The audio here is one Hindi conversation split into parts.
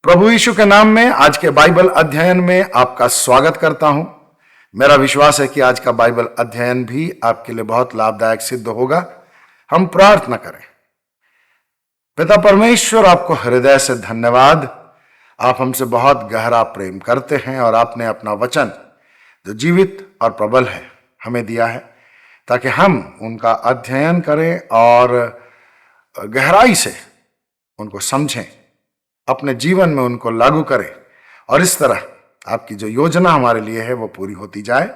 प्रभु यीशु के नाम में आज के बाइबल अध्ययन में आपका स्वागत करता हूं। मेरा विश्वास है कि आज का बाइबल अध्ययन भी आपके लिए बहुत लाभदायक सिद्ध होगा। हम प्रार्थना करें। पिता परमेश्वर, आपको हृदय से धन्यवाद। आप हमसे बहुत गहरा प्रेम करते हैं और आपने अपना वचन जो जीवित और प्रबल है हमें दिया है ताकि हम उनका अध्ययन करें और गहराई से उनको समझें, अपने जीवन में उनको लागू करें और इस तरह आपकी जो योजना हमारे लिए है वो पूरी होती जाए।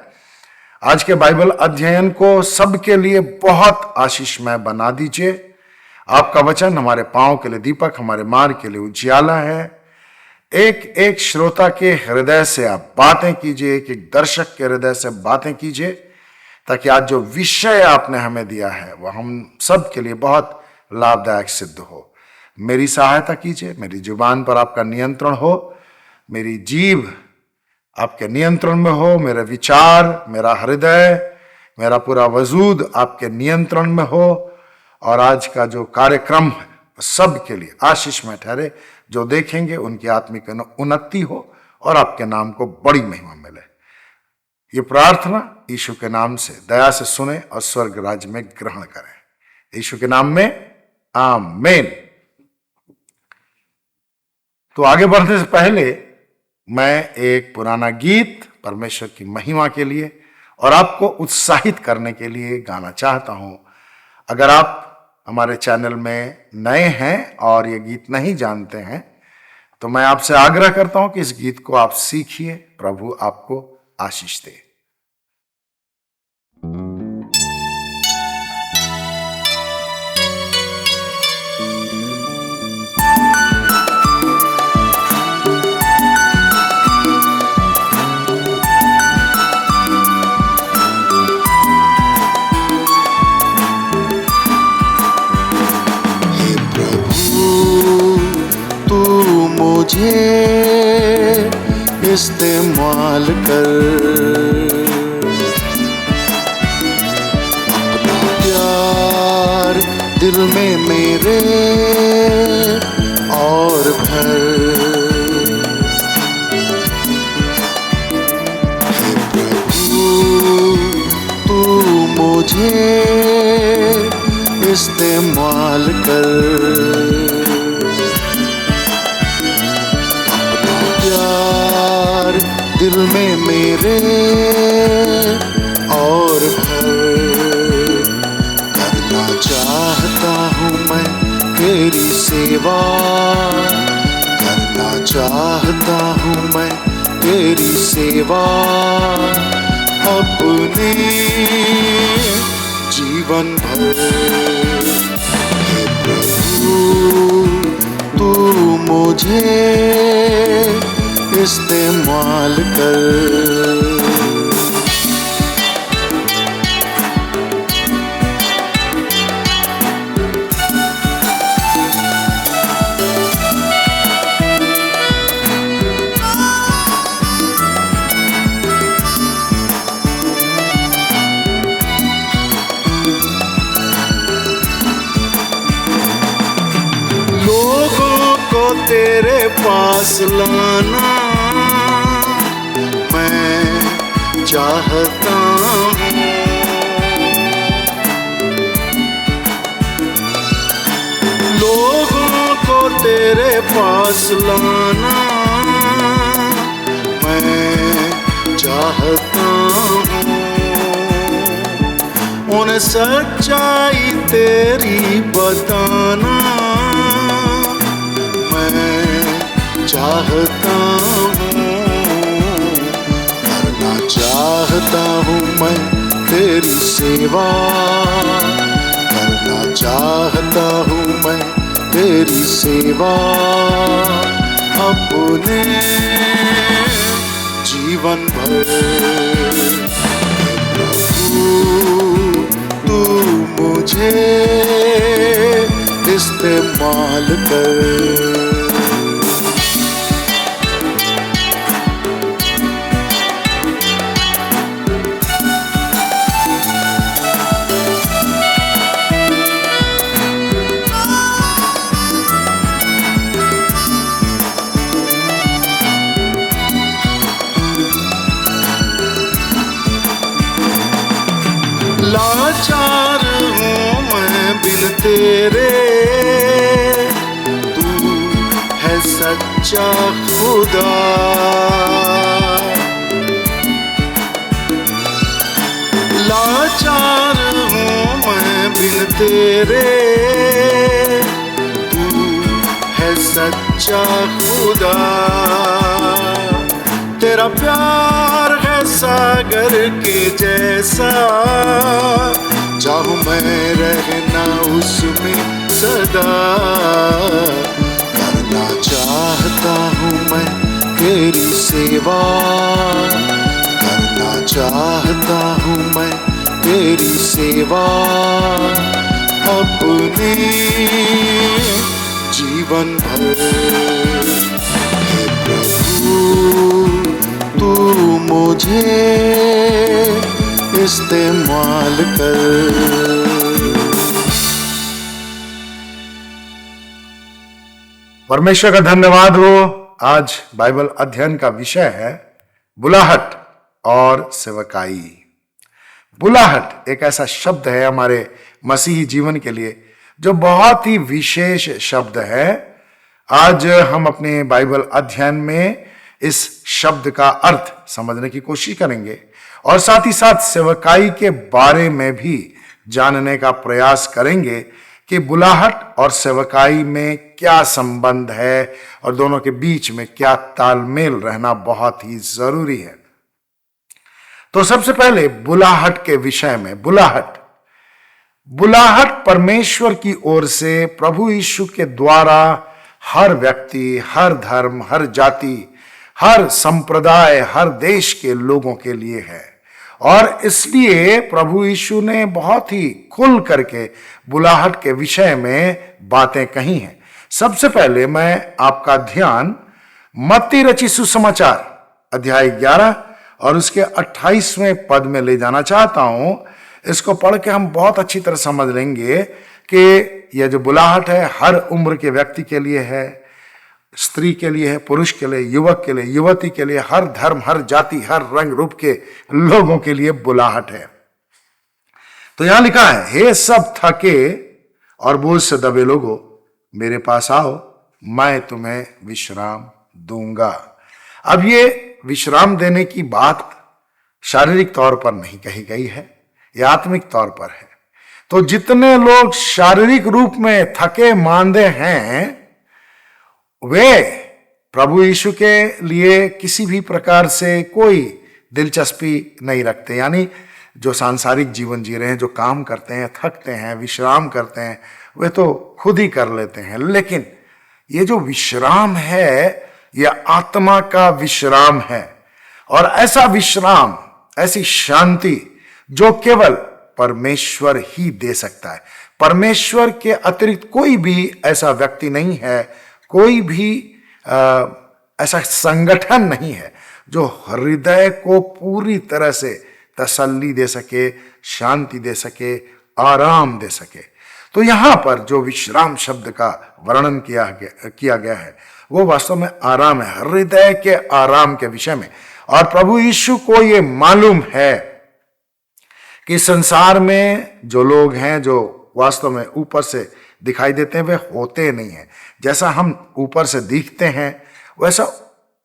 आज के बाइबल अध्ययन को सबके लिए बहुत आशीषमय बना दीजिए। आपका वचन हमारे पांव के लिए दीपक, हमारे मार्ग के लिए उजियाला है। एक एक श्रोता के हृदय से आप बातें कीजिए, एक एक दर्शक के हृदय से बातें कीजिए ताकि आज जो विषय आपने हमें दिया है वह हम सब के लिए बहुत लाभदायक सिद्ध हो। मेरी सहायता कीजिए, मेरी जुबान पर आपका नियंत्रण हो, मेरी जीभ आपके नियंत्रण में हो, मेरे विचार, मेरा हृदय, मेरा पूरा वजूद आपके नियंत्रण में हो और आज का जो कार्यक्रम है सब के लिए आशीष में ठहरे। जो देखेंगे उनकी आत्मिक उन्नति हो और आपके नाम को बड़ी महिमा मिले। ये प्रार्थना यीशु के नाम से दया से सुने और स्वर्ग राज्य में ग्रहण करें। यीशु के नाम में आमीन। तो आगे बढ़ने से पहले मैं एक पुराना गीत परमेश्वर की महिमा के लिए और आपको उत्साहित करने के लिए गाना चाहता हूं। अगर आप हमारे चैनल में नए हैं और ये गीत नहीं जानते हैं तो मैं आपसे आग्रह करता हूं कि इस गीत को आप सीखिए। प्रभु आपको आशीष दे। मुझे इस्तेमाल कर, अपना प्यार दिल में मेरे और भर। हे प्रभु, तू मुझे इस्तेमाल कर, दिल में मेरे और भर। करना चाहता हूँ मैं तेरी सेवा, करना चाहता हूँ मैं तेरी सेवा अपने जीवन भर। हे प्रभु, तू मुझे इस्तेमाल कर। लोगों को तेरे पास लाना चाहता हूँ, लोगों को तेरे पास लाना मैं चाहता हूँ। उन्हें सच्चाई तेरी बताना मैं चाहता हूँ। चाहता हूँ मैं तेरी सेवा, करना चाहता हूँ मैं तेरी सेवा अपने जीवन भर। प्रभु, तू मुझे इस्तेमाल कर। तेरे, तू है सच्चा खुदा। लाचार हूँ मैं बिन तेरे, तू है सच्चा खुदा। तेरा प्यार है सागर के जैसा, चाहूं मैं रहना उसमें सदा। करना चाहता हूँ मैं तेरी सेवा, करना चाहता हूँ मैं तेरी सेवा। अपने जीवन भर हे प्रभु, तू मुझे इस्तेमाल कर। परमेश्वर का धन्यवाद हो। आज बाइबल अध्ययन का विषय है बुलाहट और सेवकाई। बुलाहट एक ऐसा शब्द है हमारे मसीही जीवन के लिए जो बहुत ही विशेष शब्द है। आज हम अपने बाइबल अध्ययन में इस शब्द का अर्थ समझने की कोशिश करेंगे और साथ ही साथ सेवकाई के बारे में भी जानने का प्रयास करेंगे कि बुलाहट और सेवकाई में क्या संबंध है और दोनों के बीच में क्या तालमेल रहना बहुत ही जरूरी है। तो सबसे पहले बुलाहट के विषय में। बुलाहट परमेश्वर की ओर से प्रभु यीशु के द्वारा हर व्यक्ति, हर धर्म, हर जाति, हर संप्रदाय, हर देश के लोगों के लिए है और इसलिए प्रभु यीशु ने बहुत ही खुल करके बुलाहट के विषय में बातें कही हैं। सबसे पहले मैं आपका ध्यान मत्ती रचित सुसमाचार अध्याय 11 और उसके 28वें पद में ले जाना चाहता हूं। इसको पढ़ के हम बहुत अच्छी तरह समझ लेंगे कि यह जो बुलाहट है हर उम्र के व्यक्ति के लिए है, स्त्री के लिए है, पुरुष के लिए, युवक के लिए, युवती के लिए, हर धर्म, हर जाति, हर रंग रूप के लोगों के लिए बुलाहट है। तो यहां लिखा है, हे सब थके और बोझ से दबे लोगों, मेरे पास आओ, मैं तुम्हें विश्राम दूंगा। अब ये विश्राम देने की बात शारीरिक तौर पर नहीं कही गई है, यह आत्मिक तौर पर है। तो जितने लोग शारीरिक रूप में थके मांदे हैं वे प्रभु यीशु के लिए किसी भी प्रकार से कोई दिलचस्पी नहीं रखते। यानी जो सांसारिक जीवन जी रहे हैं, जो काम करते हैं, थकते हैं, विश्राम करते हैं, वे तो खुद ही कर लेते हैं। लेकिन ये जो विश्राम है यह आत्मा का विश्राम है और ऐसा विश्राम, ऐसी शांति जो केवल परमेश्वर ही दे सकता है। परमेश्वर के अतिरिक्त कोई भी ऐसा व्यक्ति नहीं है, कोई भी ऐसा संगठन नहीं है जो हृदय को पूरी तरह से तसल्ली दे सके, शांति दे सके, आराम दे सके। तो यहां पर जो विश्राम शब्द का वर्णन किया गया है वो वास्तव में आराम है, हृदय के आराम के विषय में। और प्रभु यीशु को ये मालूम है कि संसार में जो लोग हैं जो वास्तव में ऊपर से दिखाई देते हैं वे होते नहीं हैं। जैसा हम ऊपर से दिखते हैं वैसा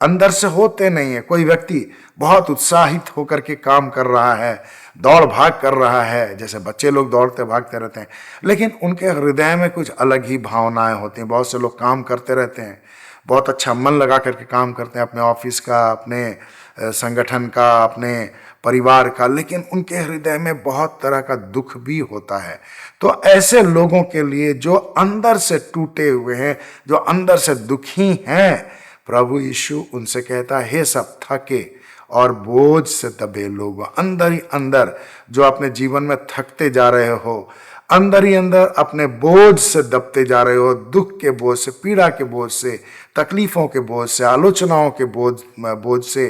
अंदर से होते नहीं है। कोई व्यक्ति बहुत उत्साहित होकर के काम कर रहा है, दौड़ भाग कर रहा है, जैसे बच्चे लोग दौड़ते भागते रहते हैं, लेकिन उनके हृदय में कुछ अलग ही भावनाएं होती हैं। बहुत से लोग काम करते रहते हैं, बहुत अच्छा मन लगा करके काम करते हैं अपने ऑफिस का, अपने संगठन का, अपने परिवार का, लेकिन उनके हृदय में बहुत तरह का दुख भी होता है। तो ऐसे लोगों के लिए जो अंदर से टूटे हुए हैं, जो अंदर से दुखी हैं, प्रभु यीशु उनसे कहता है, हे सब थके और बोझ से दबे लोग, अंदर ही अंदर जो अपने जीवन में थकते जा रहे हो, अंदर ही अंदर अपने बोझ से दबते जा रहे हो, दुख के बोझ से, पीड़ा के बोझ से, तकलीफों के बोझ से, आलोचनाओं के बोझ से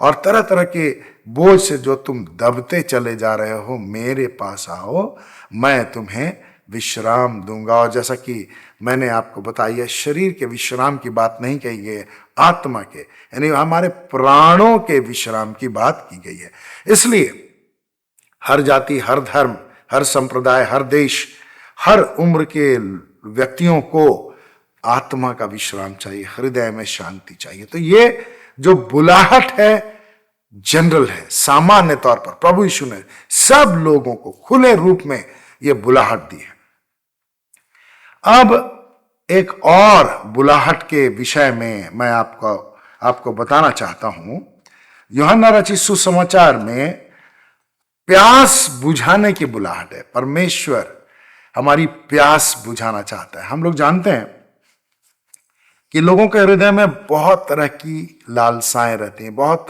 और तरह तरह के बोझ से जो तुम दबते चले जा रहे हो, मेरे पास आओ, मैं तुम्हें विश्राम दूंगा। और जैसा कि मैंने आपको बताया, शरीर के विश्राम की बात नहीं कही गई है, आत्मा के यानी हमारे प्राणों के विश्राम की बात की गई है। इसलिए हर जाति, हर धर्म, हर संप्रदाय, हर देश, हर उम्र के व्यक्तियों को आत्मा का विश्राम चाहिए, हृदय में शांति चाहिए। तो ये जो बुलाहट है जनरल है, सामान्य तौर पर प्रभु यीशु ने सब लोगों को खुले रूप में यह बुलाहट दी है। अब एक और बुलाहट के विषय में मैं आपको बताना चाहता हूं। यूहन्ना रचित सुसमाचार में प्यास बुझाने की बुलाहट है। परमेश्वर हमारी प्यास बुझाना चाहता है। हम लोग जानते हैं कि लोगों के हृदय में बहुत तरह की लालसाएं रहती हैं, बहुत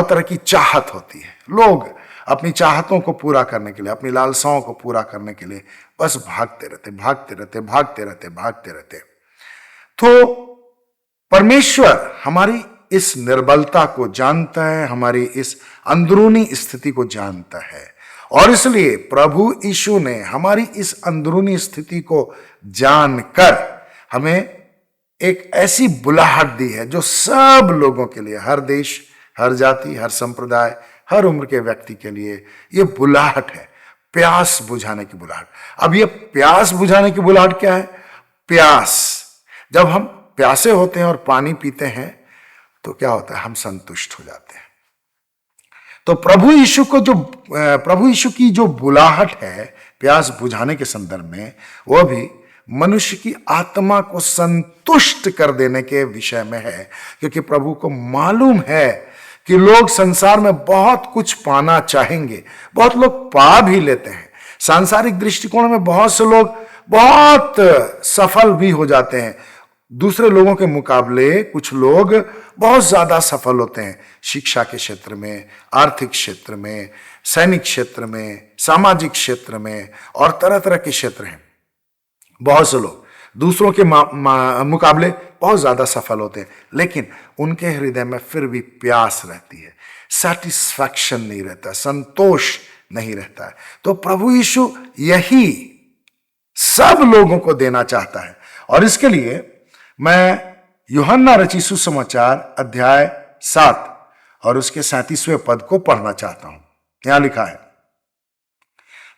तरह की चाहत होती है। लोग अपनी चाहतों को पूरा करने के लिए, अपनी लालसाओं को पूरा करने के लिए बस भागते रहते। तो यीशु हमारी इस निर्बलता को जानता है, हमारी इस अंदरूनी स्थिति को जानता है, और इसलिए प्रभु यीशु ने हमारी इस अंदरूनी स्थिति को जानकर हमें एक ऐसी बुलाहट दी है जो सब लोगों के लिए, हर देश, हर जाति, हर संप्रदाय, हर उम्र के व्यक्ति के लिए यह बुलाहट है, प्यास बुझाने की बुलाहट। अब यह प्यास बुझाने की बुलाहट क्या है? प्यास, जब हम प्यासे होते हैं और पानी पीते हैं तो क्या होता है? हम संतुष्ट हो जाते हैं। तो प्रभु यीशु की जो बुलाहट है प्यास बुझाने के संदर्भ में, वह भी मनुष्य की आत्मा को संतुष्ट कर देने के विषय में है, क्योंकि प्रभु को मालूम है कि लोग संसार में बहुत कुछ पाना चाहेंगे, बहुत लोग पा भी लेते हैं। सांसारिक दृष्टिकोण में बहुत से लोग बहुत सफल भी हो जाते हैं। दूसरे लोगों के मुकाबले कुछ लोग बहुत ज्यादा सफल होते हैं, शिक्षा के क्षेत्र में, आर्थिक क्षेत्र में, सैनिक क्षेत्र में, सामाजिक क्षेत्र में, और तरह तरह के क्षेत्र हैं। बहुत से लोग दूसरों के मुकाबले बहुत ज्यादा सफल होते हैं, लेकिन उनके हृदय में फिर भी प्यास रहती है, सेटिस्फैक्शन नहीं रहता, संतोष नहीं रहता है। तो प्रभु यीशु यही सब लोगों को देना चाहता है, और इसके लिए मैं यूहन्ना रचित सुसमाचार अध्याय 7 और उसके 37वें पद को पढ़ना चाहता हूं। यहां लिखा है,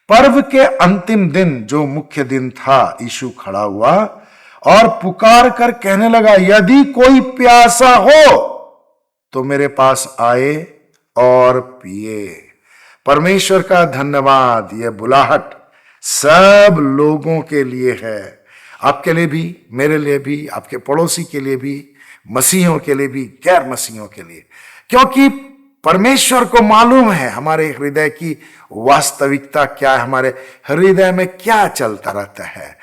पर्व के अंतिम दिन जो मुख्य दिन था, यीशु खड़ा हुआ और पुकार कर कहने लगा, यदि कोई प्यासा हो तो मेरे पास आए और पिए। परमेश्वर का धन्यवाद। यह बुलाहट सब लोगों के लिए है, आपके लिए भी, मेरे लिए भी, आपके पड़ोसी के लिए भी, मसीहों के लिए भी, गैर मसीहों के लिए, क्योंकि परमेश्वर को मालूम है हमारे हृदय की वास्तविकता क्या है, हमारे हृदय में क्या चलता रहता है।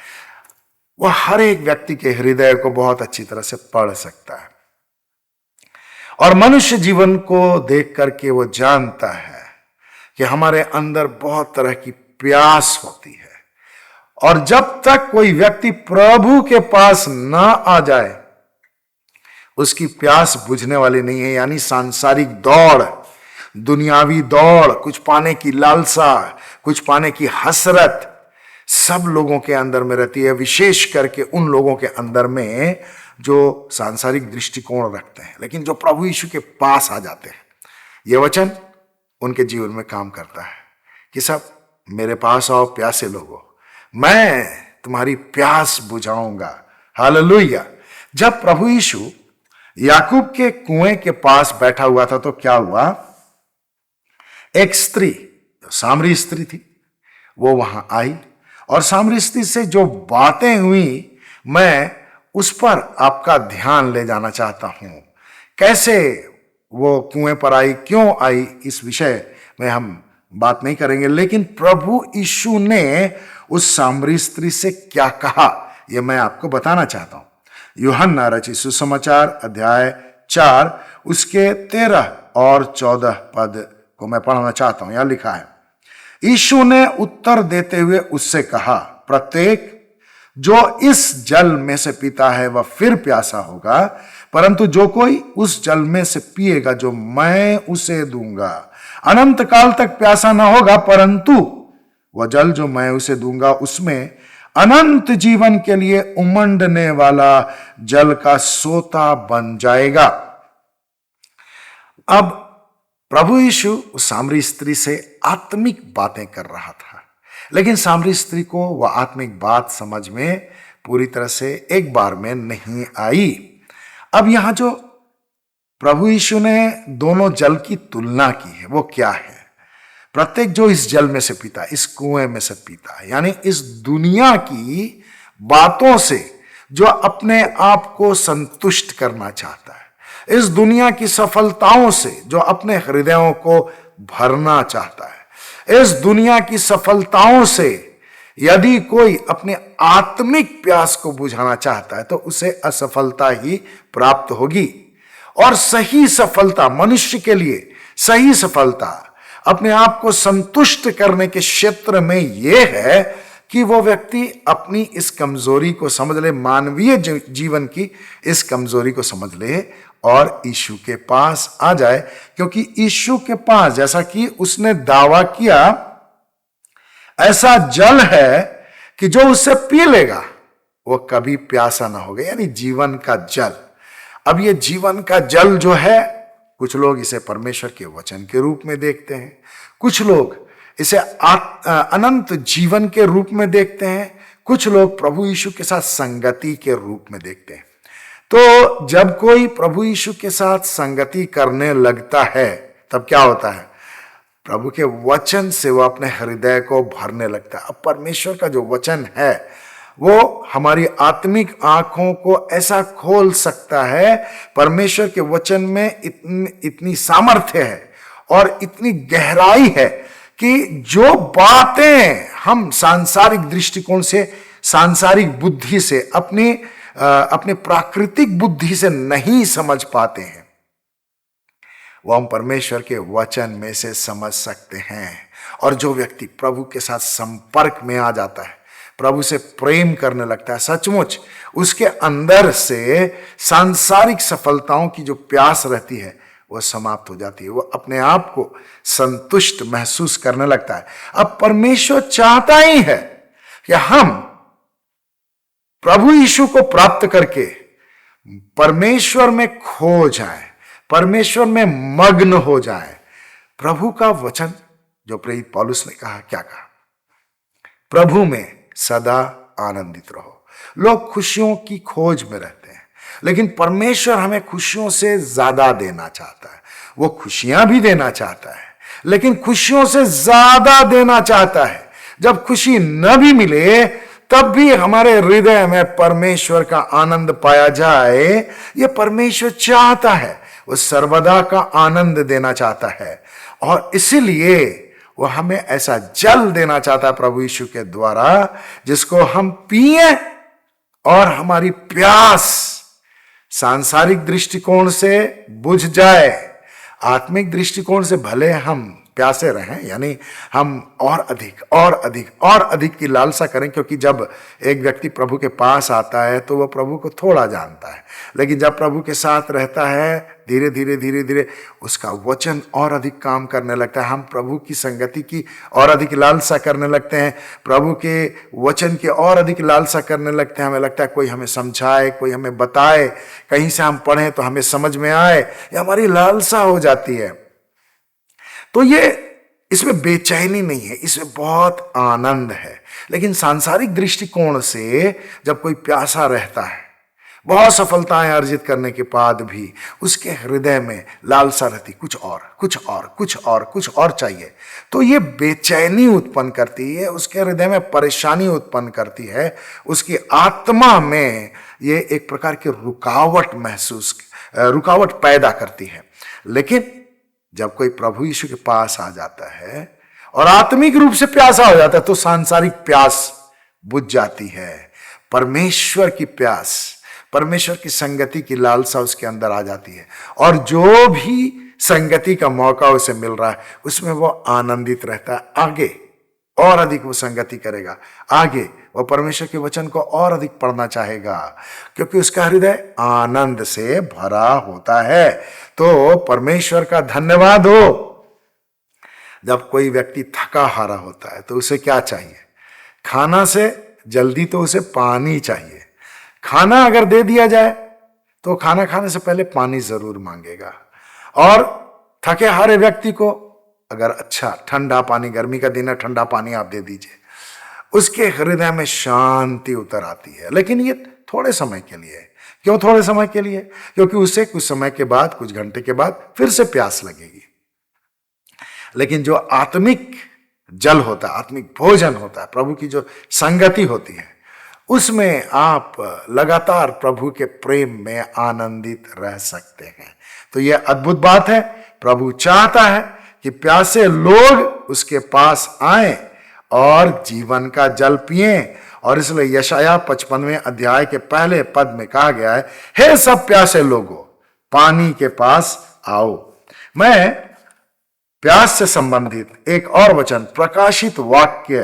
वह हर एक व्यक्ति के हृदय को बहुत अच्छी तरह से पढ़ सकता है, और मनुष्य जीवन को देख करके वो जानता है कि हमारे अंदर बहुत तरह की प्यास होती है, और जब तक कोई व्यक्ति प्रभु के पास ना आ जाए उसकी प्यास बुझने वाली नहीं है। यानी सांसारिक दौड़, दुनियावी दौड़, कुछ पाने की लालसा, कुछ पाने की हसरत सब लोगों के अंदर में रहती है, विशेष करके उन लोगों के अंदर में जो सांसारिक दृष्टिकोण रखते हैं, लेकिन जो प्रभु यीशु के पास आ जाते हैं, यह वचन उनके जीवन में काम करता है कि सब मेरे पास आओ प्यासे लोगों, मैं तुम्हारी प्यास बुझाऊंगा। हालेलुया। जब प्रभु यीशु याकूब के कुएं के पास बैठा हुआ था तो क्या हुआ? एक स्त्री, जो सामरी स्त्री थी, वो वहां आई, और सामरी स्त्री से जो बातें हुई मैं उस पर आपका ध्यान ले जाना चाहता हूं। कैसे वो कुएं पर आई, क्यों आई, इस विषय में हम बात नहीं करेंगे, लेकिन प्रभु यीशु ने उस सामरी स्त्री से क्या कहा यह मैं आपको बताना चाहता हूं। यूहन्ना रचित सुसमाचार अध्याय 4 उसके 13 और 14 पद को मैं पढ़ना चाहता हूं। यहां लिखा है, यीशु ने उत्तर देते हुए उससे कहा, प्रत्येक जो इस जल में से पीता है वह फिर प्यासा होगा, परंतु जो कोई उस जल में से पिएगा जो मैं उसे दूंगा अनंत काल तक प्यासा ना होगा, परंतु वह जल जो मैं उसे दूंगा उसमें अनंत जीवन के लिए उमंडने वाला जल का सोता बन जाएगा। अब प्रभु यीशु उस सामरी स्त्री से आत्मिक बातें कर रहा था, लेकिन सामरी स्त्री को वह आत्मिक बात समझ में पूरी तरह से एक बार में नहीं आई। अब यहां जो प्रभु यीशु ने दोनों जल की तुलना की है वो क्या है? प्रत्येक जो इस जल में से पीता, इस कुएं में से पीता, यानी इस दुनिया की बातों से जो अपने आप को संतुष्ट करना चाहता है, इस दुनिया की सफलताओं से जो अपने हृदयों को भरना चाहता है, इस दुनिया की सफलताओं से यदि कोई अपने आत्मिक प्यास को बुझाना चाहता है तो उसे असफलता ही प्राप्त होगी। और सही सफलता मनुष्य के लिए, सही सफलता अपने आप को संतुष्ट करने के क्षेत्र में यह है कि वो व्यक्ति अपनी इस कमजोरी को समझ ले, मानवीय जीवन की इस कमजोरी को समझ ले और यीशु के पास आ जाए। क्योंकि यीशु के पास, जैसा कि उसने दावा किया, ऐसा जल है कि जो उससे पी लेगा वो कभी प्यासा ना होगा, यानी जीवन का जल। अब ये जीवन का जल जो है, कुछ लोग इसे परमेश्वर के वचन के रूप में देखते हैं, कुछ लोग इसे अनंत जीवन के रूप में देखते हैं, कुछ लोग प्रभु यीशु के साथ संगति के रूप में देखते हैं। तो जब कोई प्रभु यीशु के साथ संगति करने लगता है तब क्या होता है? प्रभु के वचन से वो अपने हृदय को भरने लगता है। अब परमेश्वर का जो वचन है वो हमारी आत्मिक आंखों को ऐसा खोल सकता है। परमेश्वर के वचन में इतनी सामर्थ्य है और इतनी गहराई है कि जो बातें हम सांसारिक दृष्टिकोण से, सांसारिक बुद्धि से, अपने प्राकृतिक बुद्धि से नहीं समझ पाते हैं, वो हम परमेश्वर के वचन में से समझ सकते हैं। और जो व्यक्ति प्रभु के साथ संपर्क में आ जाता है, प्रभु से प्रेम करने लगता है, सचमुच उसके अंदर से सांसारिक सफलताओं की जो प्यास रहती है वो समाप्त हो जाती है। वो अपने आप को संतुष्ट महसूस करने लगता है। अब परमेश्वर चाहता ही है कि हम प्रभु यीशु को प्राप्त करके परमेश्वर में खो जाएं, परमेश्वर में मग्न हो जाएं। प्रभु का वचन जो प्रेरित पौलुस ने कहा, क्या कहा? प्रभु में सदा आनंदित रहो। लोग खुशियों की खोज में रहते हैं, लेकिन परमेश्वर हमें खुशियों से ज्यादा देना चाहता है। वो खुशियां भी देना चाहता है, लेकिन खुशियों से ज्यादा देना चाहता है। जब खुशी न भी मिले तब भी हमारे हृदय में परमेश्वर का आनंद पाया जाए, ये परमेश्वर चाहता है। वो सर्वदा का आनंद देना चाहता है और इसीलिए वो हमें ऐसा जल देना चाहता है प्रभु यीशु के द्वारा, जिसको हम पिए और हमारी प्यास सांसारिक दृष्टिकोण से बुझ जाए। आत्मिक दृष्टिकोण से भले हम प्यासे रहें, यानी हम और अधिक की लालसा करें, क्योंकि जब एक व्यक्ति प्रभु के पास आता है तो वह प्रभु को थोड़ा जानता है, लेकिन जब प्रभु के साथ रहता है धीरे धीरे उसका वचन और अधिक काम करने लगता है। हम प्रभु की संगति की और अधिक लालसा करने लगते हैं, प्रभु के वचन की और अधिक लालसा करने लगते हैं। हमें लगता है कोई हमें समझाए, कोई हमें बताए, कहीं से हम पढ़ें तो हमें समझ में आए, ये हमारी लालसा हो जाती है। तो ये इसमें बेचैनी नहीं है, इसमें बहुत आनंद है। लेकिन सांसारिक दृष्टिकोण से जब कोई प्यासा रहता है, बहुत सफलताएं अर्जित करने के बाद भी उसके हृदय में लालसा रहती, कुछ और चाहिए, तो ये बेचैनी उत्पन्न करती है, उसके हृदय में परेशानी उत्पन्न करती है, उसकी आत्मा में ये एक प्रकार की रुकावट पैदा करती है। लेकिन जब कोई प्रभु यीशु के पास आ जाता है और आत्मिक रूप से प्यासा हो जाता है तो सांसारिक प्यास बुझ जाती है। परमेश्वर की प्यास, परमेश्वर की संगति की लालसा उसके अंदर आ जाती है और जो भी संगति का मौका उसे मिल रहा है उसमें वो आनंदित रहता है। आगे और अधिक वो संगति करेगा, आगे वो परमेश्वर के वचन को और अधिक पढ़ना चाहेगा, क्योंकि उसका हृदय आनंद से भरा होता है। तो परमेश्वर का धन्यवाद हो। जब कोई व्यक्ति थका हारा होता है तो उसे क्या चाहिए? खाना से जल्दी तो उसे पानी चाहिए। खाना अगर दे दिया जाए तो खाना खाने से पहले पानी जरूर मांगेगा। और थके हारे व्यक्ति को अगर अच्छा ठंडा पानी, गर्मी का दिन है, ठंडा पानी आप दे दीजिए, उसके हृदय में शांति उतर आती है। लेकिन ये थोड़े समय के लिए है। क्यों थोड़े समय के लिए? क्योंकि उसे कुछ समय के बाद, कुछ घंटे के बाद फिर से प्यास लगेगी। लेकिन जो आत्मिक जल होता है, आत्मिक भोजन होता है, प्रभु की जो संगति होती है, उसमें आप लगातार प्रभु के प्रेम में आनंदित रह सकते हैं। तो यह अद्भुत बात है। प्रभु चाहता है कि प्यासे लोग उसके पास आएं और जीवन का जल पिएं। और इसलिए यशाया 55वें अध्याय के पहले पद में कहा गया है, हे सब प्यासे लोगों, पानी के पास आओ। मैं प्यास से संबंधित एक और वचन प्रकाशित वाक्य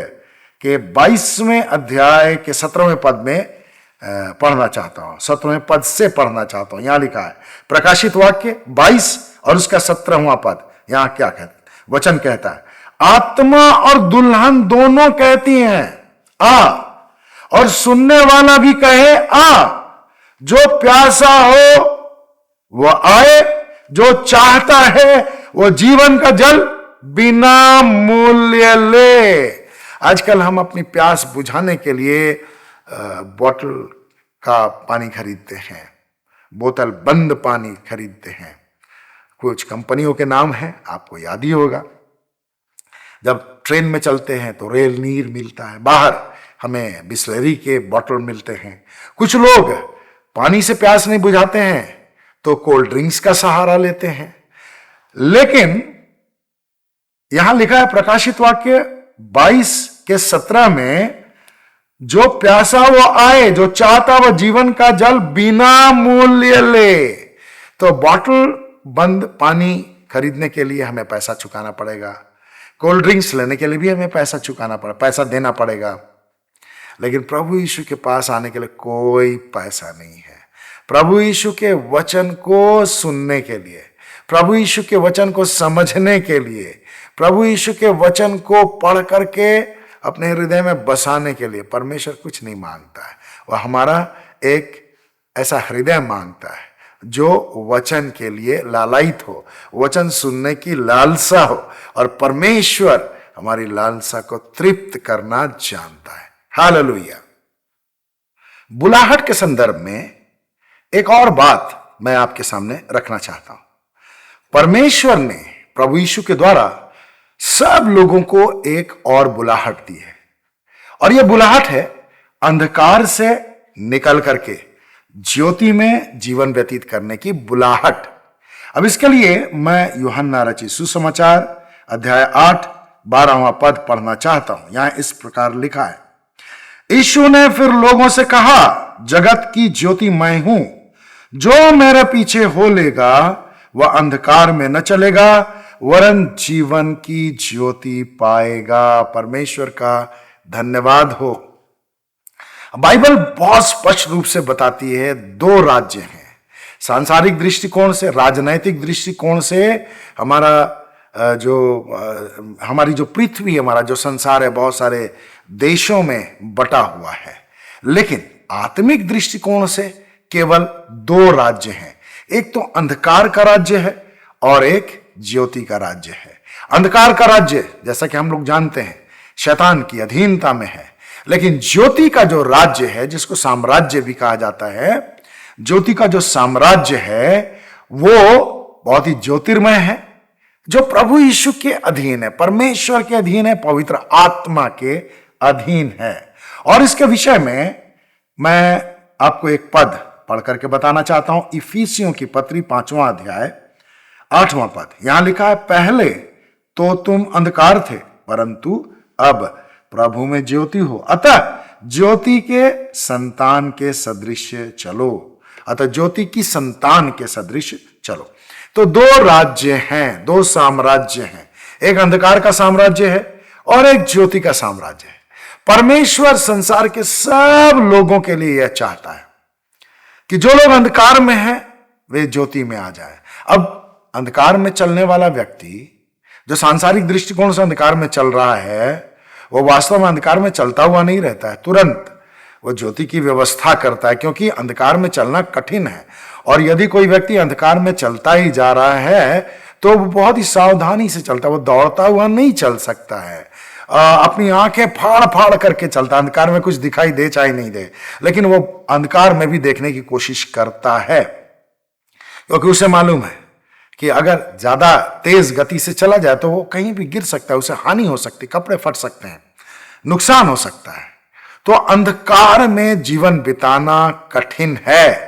के 22वें अध्याय के 17वें पद में पढ़ना चाहता हूं। 17वें पद से पढ़ना चाहता हूं। यहां लिखा है, प्रकाशित वाक्य 22 और उसका 17वां पद। यहां क्या कहता, वचन कहता है, आत्मा और दुल्हन दोनों कहती हैं आ, और सुनने वाला भी कहे आ। जो प्यासा हो वह आए, जो चाहता है वो जीवन का जल बिना मूल्य ले। आजकल हम अपनी प्यास बुझाने के लिए बोतल का पानी खरीदते हैं, बोतल बंद पानी खरीदते हैं। कुछ कंपनियों के नाम हैं, आपको याद ही होगा। जब ट्रेन में चलते हैं तो रेल नीर मिलता है, बाहर हमें बिस्लरी के बोतल मिलते हैं। कुछ लोग पानी से प्यास नहीं बुझाते हैं तो कोल्ड ड्रिंक्स का सहारा लेते हैं। लेकिन यहां लिखा है प्रकाशित वाक्य 22 के 17 में, जो प्यासा वो आए, जो चाहता वो जीवन का जल बिना मूल्य ले। तो बोतल बंद पानी खरीदने के लिए हमें पैसा चुकाना पड़ेगा, कोल्ड ड्रिंक्स लेने के लिए भी हमें पैसा चुकाना पड़ेगा, पैसा देना पड़ेगा। लेकिन प्रभु यीशु के पास आने के लिए कोई पैसा नहीं है। प्रभु यीशु के वचन को सुनने के लिए, प्रभु यीशु के वचन को समझने के लिए, प्रभु यीशु के वचन को पढ़ करके अपने हृदय में बसाने के लिए परमेश्वर कुछ नहीं मांगता है। वह हमारा एक ऐसा हृदय मांगता है जो वचन के लिए लालायित हो, वचन सुनने की लालसा हो, और परमेश्वर हमारी लालसा को तृप्त करना जानता है। हालेलुया। बुलाहट के संदर्भ में एक और बात मैं आपके सामने रखना चाहता हूं। परमेश्वर ने प्रभु यीशु के द्वारा सब लोगों को एक और बुलाहट दी है, और यह बुलाहट है अंधकार से निकल करके ज्योति में जीवन व्यतीत करने की बुलाहट। अब इसके लिए मैं यूहन्ना रचित सुसमाचार अध्याय 8 12वां पद पढ़ना चाहता हूं। यहां इस प्रकार लिखा है, यीशु ने फिर लोगों से कहा, जगत की ज्योति मैं हूं, जो मेरे पीछे हो लेगा वह अंधकार में न चलेगा वरन जीवन की ज्योति पाएगा। परमेश्वर का धन्यवाद हो। बाइबल बहुत स्पष्ट रूप से बताती है दो राज्य हैं। सांसारिक दृष्टिकोण से, राजनैतिक दृष्टिकोण से हमारी जो पृथ्वी, हमारा जो संसार है, बहुत सारे देशों में बटा हुआ है। लेकिन आत्मिक दृष्टिकोण से केवल दो राज्य हैं। एक तो अंधकार का राज्य है और एक ज्योति का राज्य है। अंधकार का राज्य, जैसा कि हम लोग जानते हैं, शैतान की अधीनता में है। लेकिन ज्योति का जो राज्य है, जिसको साम्राज्य भी कहा जाता है, ज्योति का जो साम्राज्य है वो बहुत ही ज्योतिर्मय है, जो प्रभु यीशु के अधीन है, परमेश्वर के अधीन है, पवित्र आत्मा के अधीन है। और इसके विषय में मैं आपको एक पद पढ़ करके बताना चाहता हूं। इफिसियों की पत्री 5वां अध्याय 8वां पद। यहां लिखा है, पहले तो तुम अंधकार थे परंतु अब प्रभु में ज्योति हो, अतः ज्योति के संतान के सदृश चलो। अतः ज्योति की संतान के सदृश चलो। तो दो राज्य हैं, दो साम्राज्य हैं। एक अंधकार का साम्राज्य है और एक ज्योति का साम्राज्य है। परमेश्वर संसार के सब लोगों के लिए यह चाहता है कि जो लोग अंधकार में हैं वे ज्योति में आ जाए। अब अंधकार में चलने वाला व्यक्ति, जो सांसारिक दृष्टिकोण से अंधकार में चल रहा है, वो वास्तव में अंधकार में चलता हुआ नहीं रहता है, तुरंत वो ज्योति की व्यवस्था करता है, क्योंकि अंधकार में चलना कठिन है। और यदि कोई व्यक्ति अंधकार में चलता ही जा रहा है तो वो बहुत ही सावधानी से चलता है, वो दौड़ता हुआ नहीं चल सकता है। अपनी आंखें फाड़ फाड़ करके चलता है, अंधकार में कुछ दिखाई दे चाहे नहीं दे, लेकिन वो अंधकार में भी देखने की कोशिश करता है, क्योंकि उसे मालूम है कि अगर ज्यादा तेज गति से चला जाए तो वो कहीं भी गिर सकता है, उसे हानि हो सकती, कपड़े फट सकते हैं, नुकसान हो सकता है। तो अंधकार में जीवन बिताना कठिन है।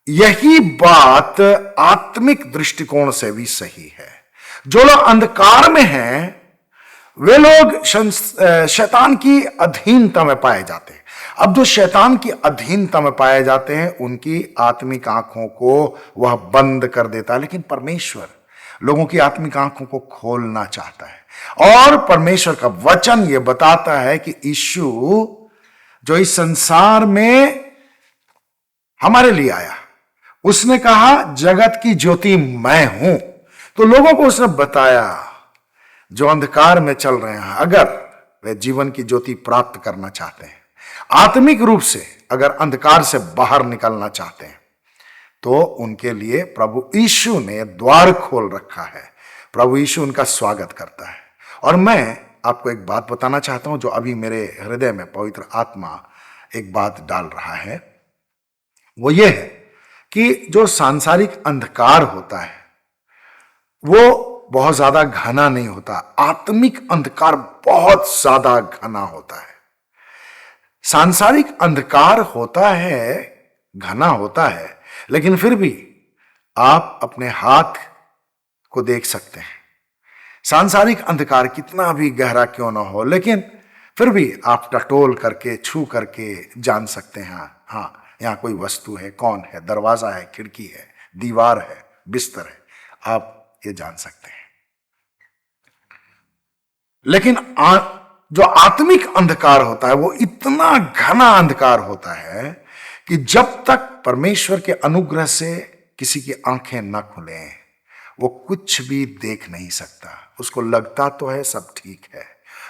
यही बात आत्मिक दृष्टिकोण से भी सही है। जो लोग अंधकार में हैं वे लोग शैतान की अधीनता में पाए जाते हैं। अब जो शैतान की अधीनता में पाए जाते हैं उनकी आत्मिक आंखों को वह बंद कर देता है, लेकिन परमेश्वर लोगों की आत्मिक आंखों को खोलना चाहता है। और परमेश्वर का वचन यह बताता है कि यीशु जो इस संसार में हमारे लिए आया, उसने कहा जगत की ज्योति मैं हूं। तो लोगों को उसने बताया जो अंधकार में चल रहे हैं, अगर वे जीवन की ज्योति प्राप्त करना चाहते हैं, आत्मिक रूप से अगर अंधकार से बाहर निकलना चाहते हैं, तो उनके लिए प्रभु यीशु ने द्वार खोल रखा है। प्रभु यीशु उनका स्वागत करता है। और मैं आपको एक बात बताना चाहता हूं जो अभी मेरे हृदय में पवित्र आत्मा एक बात डाल रहा है। वो ये है कि जो सांसारिक अंधकार होता है वो बहुत ज्यादा घना नहीं होता, आत्मिक अंधकार बहुत ज्यादा घना होता है। सांसारिक अंधकार होता है, घना होता है, लेकिन फिर भी आप अपने हाथ को देख सकते हैं। सांसारिक अंधकार कितना भी गहरा क्यों ना हो, लेकिन फिर भी आप टटोल करके छू करके जान सकते हैं, हाँ यहां कोई वस्तु है, कौन है, दरवाजा है, खिड़की है, दीवार है, बिस्तर है, आप ये जान सकते हैं। लेकिन जो आत्मिक अंधकार होता है वो इतना घना अंधकार होता है कि जब तक परमेश्वर के अनुग्रह से किसी की आंखें न खुले वो कुछ भी देख नहीं सकता। उसको लगता तो है सब ठीक है,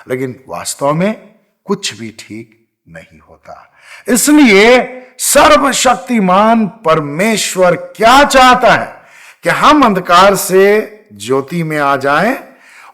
लेकिन वास्तव में कुछ भी ठीक नहीं होता। इसलिए सर्वशक्तिमान परमेश्वर क्या चाहता है कि हम अंधकार से ज्योति में आ जाएं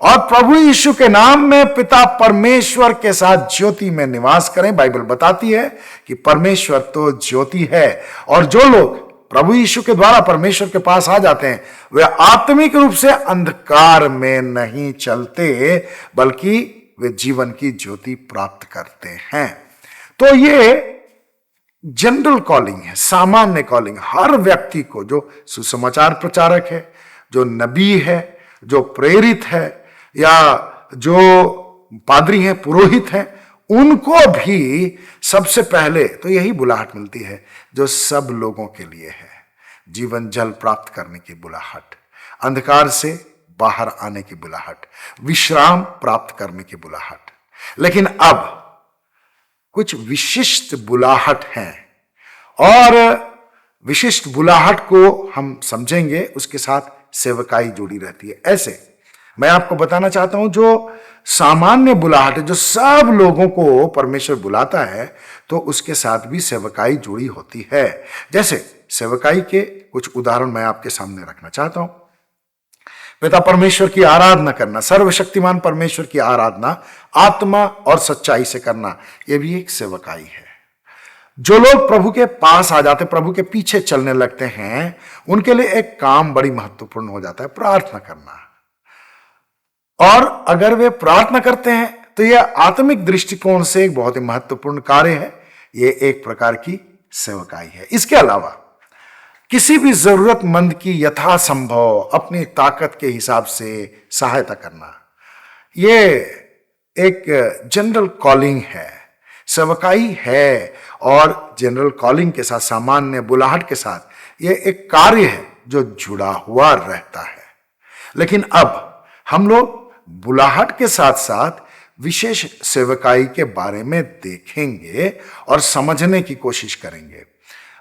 और प्रभु यीशु के नाम में पिता परमेश्वर के साथ ज्योति में निवास करें। बाइबल बताती है कि परमेश्वर तो ज्योति है और जो लोग प्रभु यीशु के द्वारा परमेश्वर के पास आ जाते हैं वे आत्मिक रूप से अंधकार में नहीं चलते, बल्कि वे जीवन की ज्योति प्राप्त करते हैं। तो ये जनरल कॉलिंग है, सामान्य कॉलिंग। हर व्यक्ति को, जो सुसमाचार प्रचारक है, जो नबी है, जो प्रेरित है, या जो पादरी हैं, पुरोहित हैं, उनको भी सबसे पहले तो यही बुलाहट मिलती है जो सब लोगों के लिए है, जीवन जल प्राप्त करने की बुलाहट, अंधकार से बाहर आने की बुलाहट, विश्राम प्राप्त करने की बुलाहट। लेकिन अब कुछ विशिष्ट बुलाहट हैं और विशिष्ट बुलाहट को हम समझेंगे, उसके साथ सेवकाई जुड़ी रहती है। ऐसे मैं आपको बताना चाहता हूं जो सामान्य बुलाहट है, जो सब लोगों को परमेश्वर बुलाता है, तो उसके साथ भी सेवकाई जुड़ी होती है। जैसे सेवकाई के कुछ उदाहरण मैं आपके सामने रखना चाहता हूं। पिता परमेश्वर की आराधना करना, सर्वशक्तिमान परमेश्वर की आराधना आत्मा और सच्चाई से करना, यह भी एक सेवकाई है। जो लोग प्रभु के पास आ जाते, प्रभु के पीछे चलने लगते हैं, उनके लिए एक काम बड़ी महत्वपूर्ण हो जाता है, प्रार्थना करना। और अगर वे प्रार्थना करते हैं तो यह आत्मिक दृष्टिकोण से एक बहुत ही महत्वपूर्ण कार्य है, यह एक प्रकार की सेवकाई है। इसके अलावा किसी भी जरूरतमंद की यथासंभव अपनी ताकत के हिसाब से सहायता करना, यह एक जनरल कॉलिंग है, सेवकाई है। और जनरल कॉलिंग के साथ, सामान्य बुलाहट के साथ, यह एक कार्य है जो जुड़ा हुआ रहता है। लेकिन अब हम लोग बुलाहट के साथ साथ विशेष सेवकाई के बारे में देखेंगे और समझने की कोशिश करेंगे।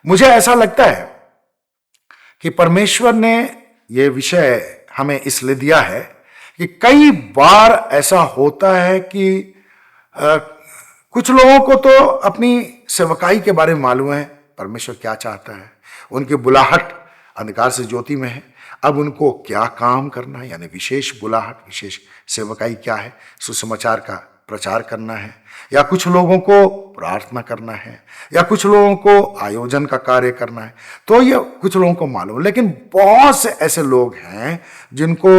मुझे ऐसा लगता है कि परमेश्वर ने यह विषय हमें इसलिए दिया है कि कई बार ऐसा होता है कि कुछ लोगों को तो अपनी सेवकाई के बारे में मालूम है, परमेश्वर क्या चाहता है, उनकी बुलाहट अंधकार से ज्योति में है। अब उनको क्या काम करना है, यानी विशेष बुलाहट, विशेष सेवकाई क्या है? सुसमाचार का प्रचार करना है, या कुछ लोगों को प्रार्थना करना है, या कुछ लोगों को आयोजन का कार्य करना है। तो ये कुछ लोगों को मालूम है, लेकिन बहुत से ऐसे लोग हैं जिनको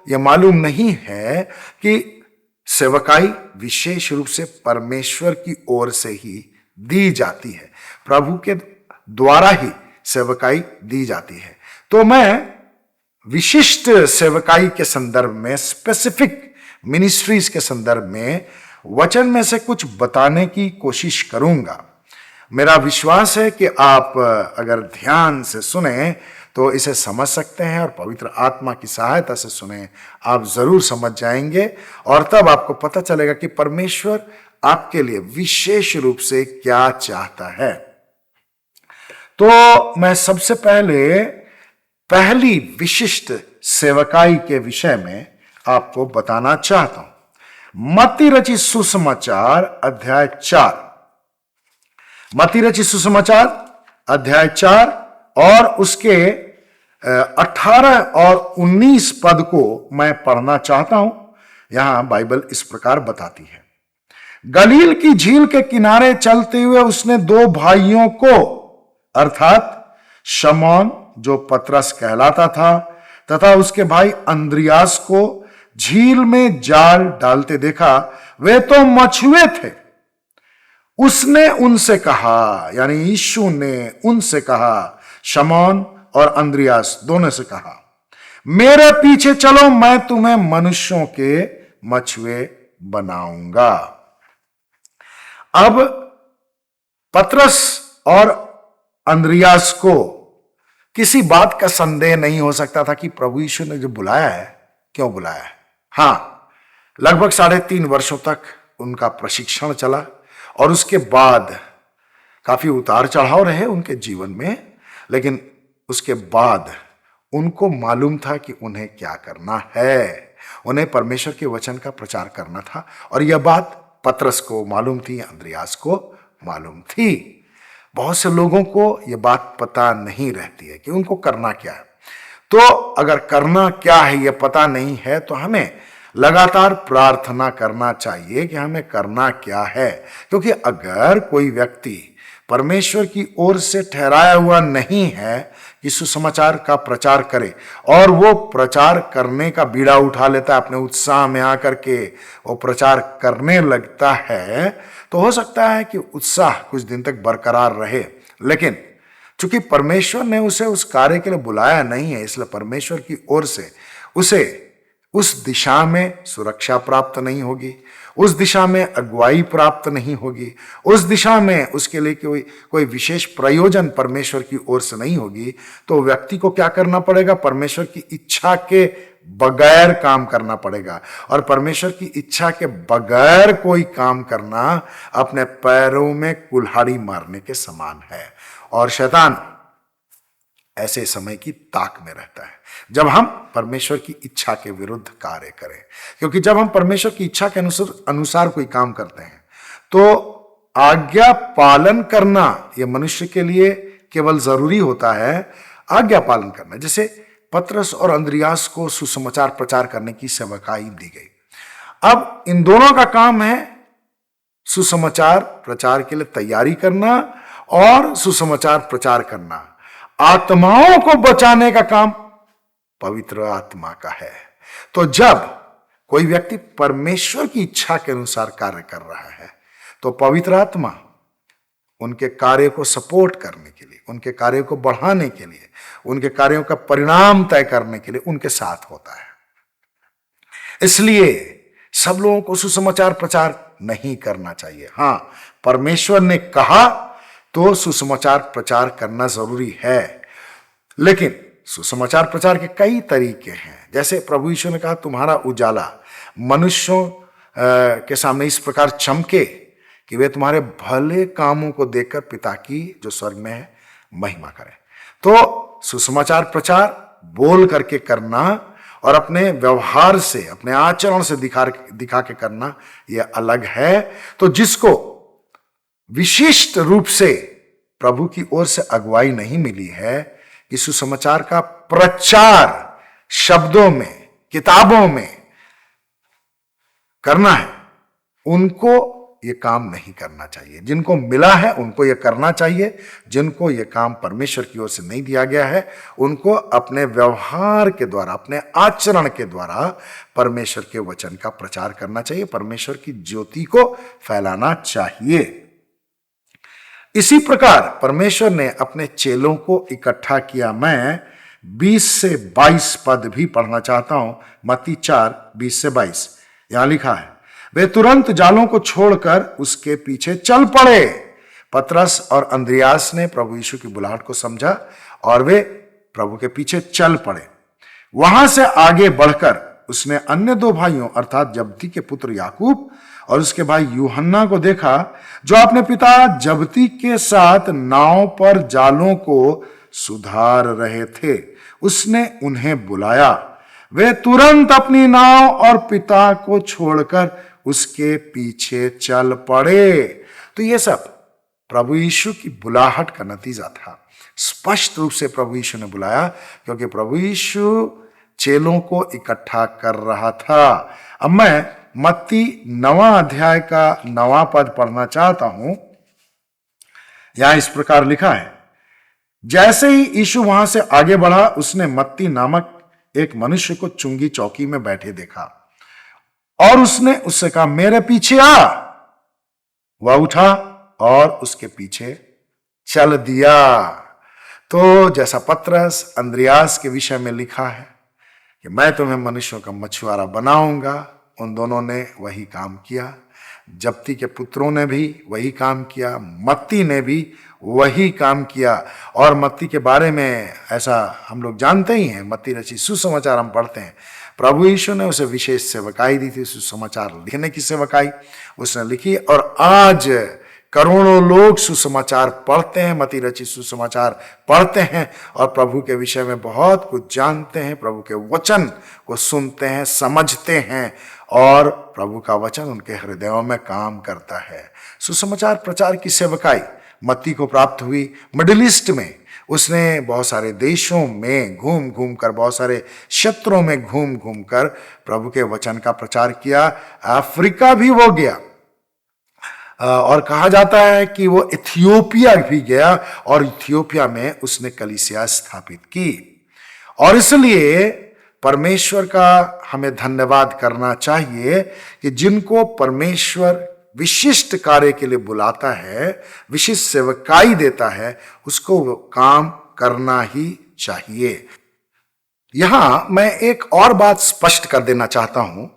ये मालूम नहीं है कि सेवकाई विशेष रूप से परमेश्वर की ओर से ही दी जाती है, प्रभु के द्वारा ही सेवकाई दी जाती है। तो मैं विशिष्ट सेवकाई के संदर्भ में, स्पेसिफिक मिनिस्ट्रीज के संदर्भ में वचन में से कुछ बताने की कोशिश करूंगा। मेरा विश्वास है कि आप अगर ध्यान से सुने तो इसे समझ सकते हैं, और पवित्र आत्मा की सहायता से सुने आप जरूर समझ जाएंगे, और तब आपको पता चलेगा कि परमेश्वर आपके लिए विशेष रूप से क्या चाहता है। तो मैं सबसे पहली विशिष्ट सेवकाई के विषय में आपको बताना चाहता हूं। मत्ती रचित सुसमाचार अध्याय 4, मत्ती रचित सुसमाचार अध्याय 4 और उसके 18 और 19 पद को मैं पढ़ना चाहता हूं। यहां बाइबल इस प्रकार बताती है, गलील की झील के किनारे चलते हुए उसने दो भाइयों को, अर्थात शमौन जो पतरस कहलाता था तथा उसके भाई अंद्रियास को झील में जाल डालते देखा। वे तो मछुए थे। उसने उनसे कहा, यानी यीशु ने उनसे कहा, शमौन और अंद्रियास दोनों से कहा, मेरे पीछे चलो, मैं तुम्हें मनुष्यों के मछुए बनाऊंगा। अब पतरस और अंद्रियास को किसी बात का संदेह नहीं हो सकता था कि प्रभु यीशु ने जो बुलाया है, क्यों बुलाया है। हां, लगभग 3.5 वर्षों तक उनका प्रशिक्षण चला, और उसके बाद काफी उतार चढ़ाव रहे उनके जीवन में, लेकिन उसके बाद उनको मालूम था कि उन्हें क्या करना है। उन्हें परमेश्वर के वचन का प्रचार करना था, और यह बात पतरस को मालूम थी, अंद्रियास को मालूम थी। बहुत से लोगों को यह बात पता नहीं रहती है कि उनको करना क्या है। तो अगर करना क्या है यह पता नहीं है, तो हमें लगातार प्रार्थना करना चाहिए कि हमें करना क्या है। क्योंकि अगर कोई व्यक्ति परमेश्वर की ओर से ठहराया हुआ नहीं है कि सुसमाचार का प्रचार करे, और वो प्रचार करने का बीड़ा उठा लेता है, अपने उत्साह में आकर के वो प्रचार करने लगता है, तो हो सकता है कि उत्साह कुछ दिन तक बरकरार रहे, लेकिन चूंकि परमेश्वर ने उसे उस कार्य के लिए बुलाया नहीं है, इसलिए परमेश्वर की ओर से उसे उस दिशा में सुरक्षा प्राप्त नहीं होगी, उस दिशा में अगुवाई प्राप्त नहीं होगी, उस दिशा में उसके लिए कोई विशेष प्रयोजन परमेश्वर की ओर से नहीं होगी। तो व्यक्ति को क्या करना पड़ेगा? परमेश्वर की इच्छा के बगैर काम करना पड़ेगा, और परमेश्वर की इच्छा के बगैर कोई काम करना अपने पैरों में कुल्हाड़ी मारने के समान है। और शैतान ऐसे समय की ताक में रहता है जब हम परमेश्वर की इच्छा के विरुद्ध कार्य करें। क्योंकि जब हम परमेश्वर की इच्छा के अनुसार कोई काम करते हैं, तो आज्ञा पालन करना यह मनुष्य के लिए केवल जरूरी होता है, आज्ञा पालन करना। जैसे पतरस और अंद्रियास को सुसमाचार प्रचार करने की सेवकाई दी गई। अब इन दोनों का काम है सुसमाचार प्रचार के लिए तैयारी करना और सुसमाचार प्रचार करना। आत्माओं को बचाने का काम पवित्र आत्मा का है। तो जब कोई व्यक्ति परमेश्वर की इच्छा के अनुसार कार्य कर रहा है, तो पवित्र आत्मा उनके कार्य को सपोर्ट करने के लिए, उनके कार्य को बढ़ाने के लिए, उनके कार्यों का परिणाम तय करने के लिए उनके साथ होता है। इसलिए सब लोगों को सुसमाचार प्रचार नहीं करना चाहिए। हां, परमेश्वर ने कहा तो सुसमाचार प्रचार करना जरूरी है, लेकिन सुसमाचार प्रचार के कई तरीके हैं। जैसे प्रभु यीशु ने कहा, तुम्हारा उजाला मनुष्यों के सामने इस प्रकार चमके कि वे तुम्हारे भले कामों को देखकर पिता की जो स्वर्ग में है महिमा करें। तो सुसमाचार प्रचार बोल करके करना और अपने व्यवहार से, अपने आचरण से दिखा के करना यह अलग है। तो जिसको विशिष्ट रूप से प्रभु की ओर से अगुवाई नहीं मिली है, कि सुसमाचार का प्रचार शब्दों में, किताबों में करना है, उनको ये काम नहीं करना चाहिए। जिनको मिला है उनको ये करना चाहिए। जिनको ये काम परमेश्वर की ओर से नहीं दिया गया है, उनको अपने व्यवहार के द्वारा, अपने आचरण के द्वारा परमेश्वर के वचन का प्रचार करना चाहिए, परमेश्वर की ज्योति को फैलाना चाहिए। इसी प्रकार परमेश्वर ने अपने चेलों को इकट्ठा किया। मैं 20 से 22 पद भी पढ़ना चाहता हूं। मत्ती 4:20 से 22 यहां लिखा है, वे तुरंत जालों को छोड़कर उसके पीछे चल पड़े। पतरस और अंद्रियास ने प्रभु यीशु की बुलाहट को समझा और वे प्रभु के पीछे चल पड़े। वहां से आगे बढ़कर उसने अन्य 2 भाइयों अर्थात जब्दी के पुत्र याकूब और उसके भाई यूहन्ना को देखा, जो अपने पिता जब्दी के साथ नाव पर जालों को सुधार रहे थे। उसने उन्हें बुलाया। वे तुरंत अपनी नाव और पिता को छोड़कर उसके पीछे चल पड़े। तो ये सब प्रभु यीशु की बुलाहट का नतीजा था। स्पष्ट रूप से प्रभु यीशु ने बुलाया, क्योंकि प्रभु यीशु चेलों को इकट्ठा कर रहा था। अब मैं मत्ती 9 अध्याय का 9 पद पढ़ना चाहता हूं। यहां इस प्रकार लिखा है, जैसे ही यीशु वहां से आगे बढ़ा, उसने मत्ती नामक एक मनुष्य को चुंगी चौकी में बैठे देखा और उसने उससे कहा, मेरे पीछे आ। वह उठा और उसके पीछे चल दिया। तो जैसा पतरस अंद्रियास के विषय में लिखा है कि मैं तुम्हें मनुष्यों का मछुआरा बनाऊंगा, उन दोनों ने वही काम किया। जब्दी के पुत्रों ने भी वही काम किया, मत्ती ने भी वही काम किया। और मत्ती के बारे में ऐसा हम लोग जानते ही हैं, मत्ती रची सुसमाचार हम पढ़ते हैं। प्रभु यीशु ने उसे विशेष सेवकाई दी थी, सुसमाचार लिखने की सेवकाई उसने लिखी, और आज करोड़ों लोग सुसमाचार पढ़ते हैं, मत्ती रची सुसमाचार पढ़ते हैं और प्रभु के विषय में बहुत कुछ जानते हैं, प्रभु के वचन को सुनते हैं, समझते हैं, और प्रभु का वचन उनके हृदयों में काम करता है। सुसमाचार प्रचार की सेवकाई मत्ती को प्राप्त हुई। मिडिल ईस्ट में उसने बहुत सारे देशों में घूम घूम कर, बहुत सारे क्षेत्रों में घूम घूम कर प्रभु के वचन का प्रचार किया। अफ्रीका भी वो गया, और कहा जाता है कि वो इथियोपिया भी गया और इथियोपिया में उसने कलीसिया स्थापित की। और इसलिए परमेश्वर का हमें धन्यवाद करना चाहिए कि जिनको परमेश्वर विशिष्ट कार्य के लिए बुलाता है, विशिष्ट सेवकाई देता है, उसको वो काम करना ही चाहिए। यहां मैं एक और बात स्पष्ट कर देना चाहता हूं।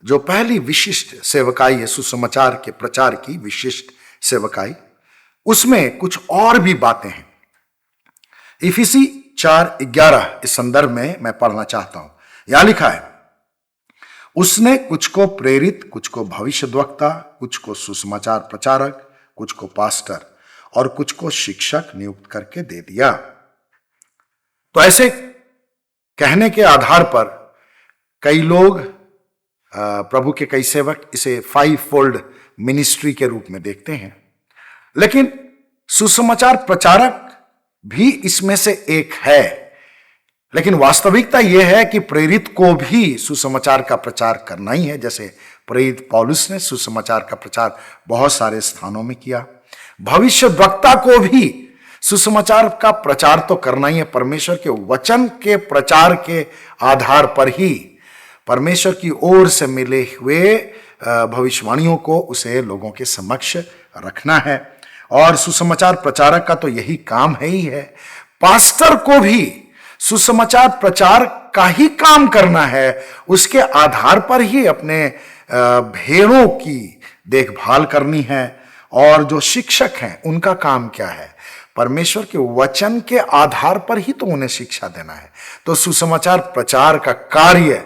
जो पहली विशिष्ट सेवकाई है, सुसमाचार के प्रचार की विशिष्ट सेवकाई, उसमें कुछ और भी बातें हैं। इफिसी 4:11 इस संदर्भ में मैं पढ़ना चाहता हूं। यहां लिखा है, उसने कुछ को प्रेरित, कुछ को भविष्यद्वक्ता, कुछ को सुसमाचार प्रचारक, कुछ को पास्टर और कुछ को शिक्षक नियुक्त करके दे दिया। तो ऐसे कहने के आधार पर कई लोग, प्रभु के कई सेवक इसे 5 फोल्ड मिनिस्ट्री के रूप में देखते हैं, लेकिन सुसमाचार प्रचारक भी इसमें से एक है। लेकिन वास्तविकता यह है कि प्रेरित को भी सुसमाचार का प्रचार करना ही है। जैसे प्रेरित पौलुस ने सुसमाचार का प्रचार बहुत सारे स्थानों में किया। भविष्यद्वक्ता को भी सुसमाचार का प्रचार तो करना ही है। परमेश्वर के वचन के प्रचार के आधार पर ही, परमेश्वर की ओर से मिले हुए भविष्यवाणियों को उसे लोगों के समक्ष रखना है, और सुसमाचार प्रचारक का तो यही काम है ही है। पास्टर को भी सुसमाचार प्रचार का ही काम करना है। उसके आधार पर ही अपने भेड़ों की देखभाल करनी है। और जो शिक्षक हैं उनका काम क्या है? परमेश्वर के वचन के आधार पर ही तो उन्हें शिक्षा देना है। तो सुसमाचार प्रचार का कार्य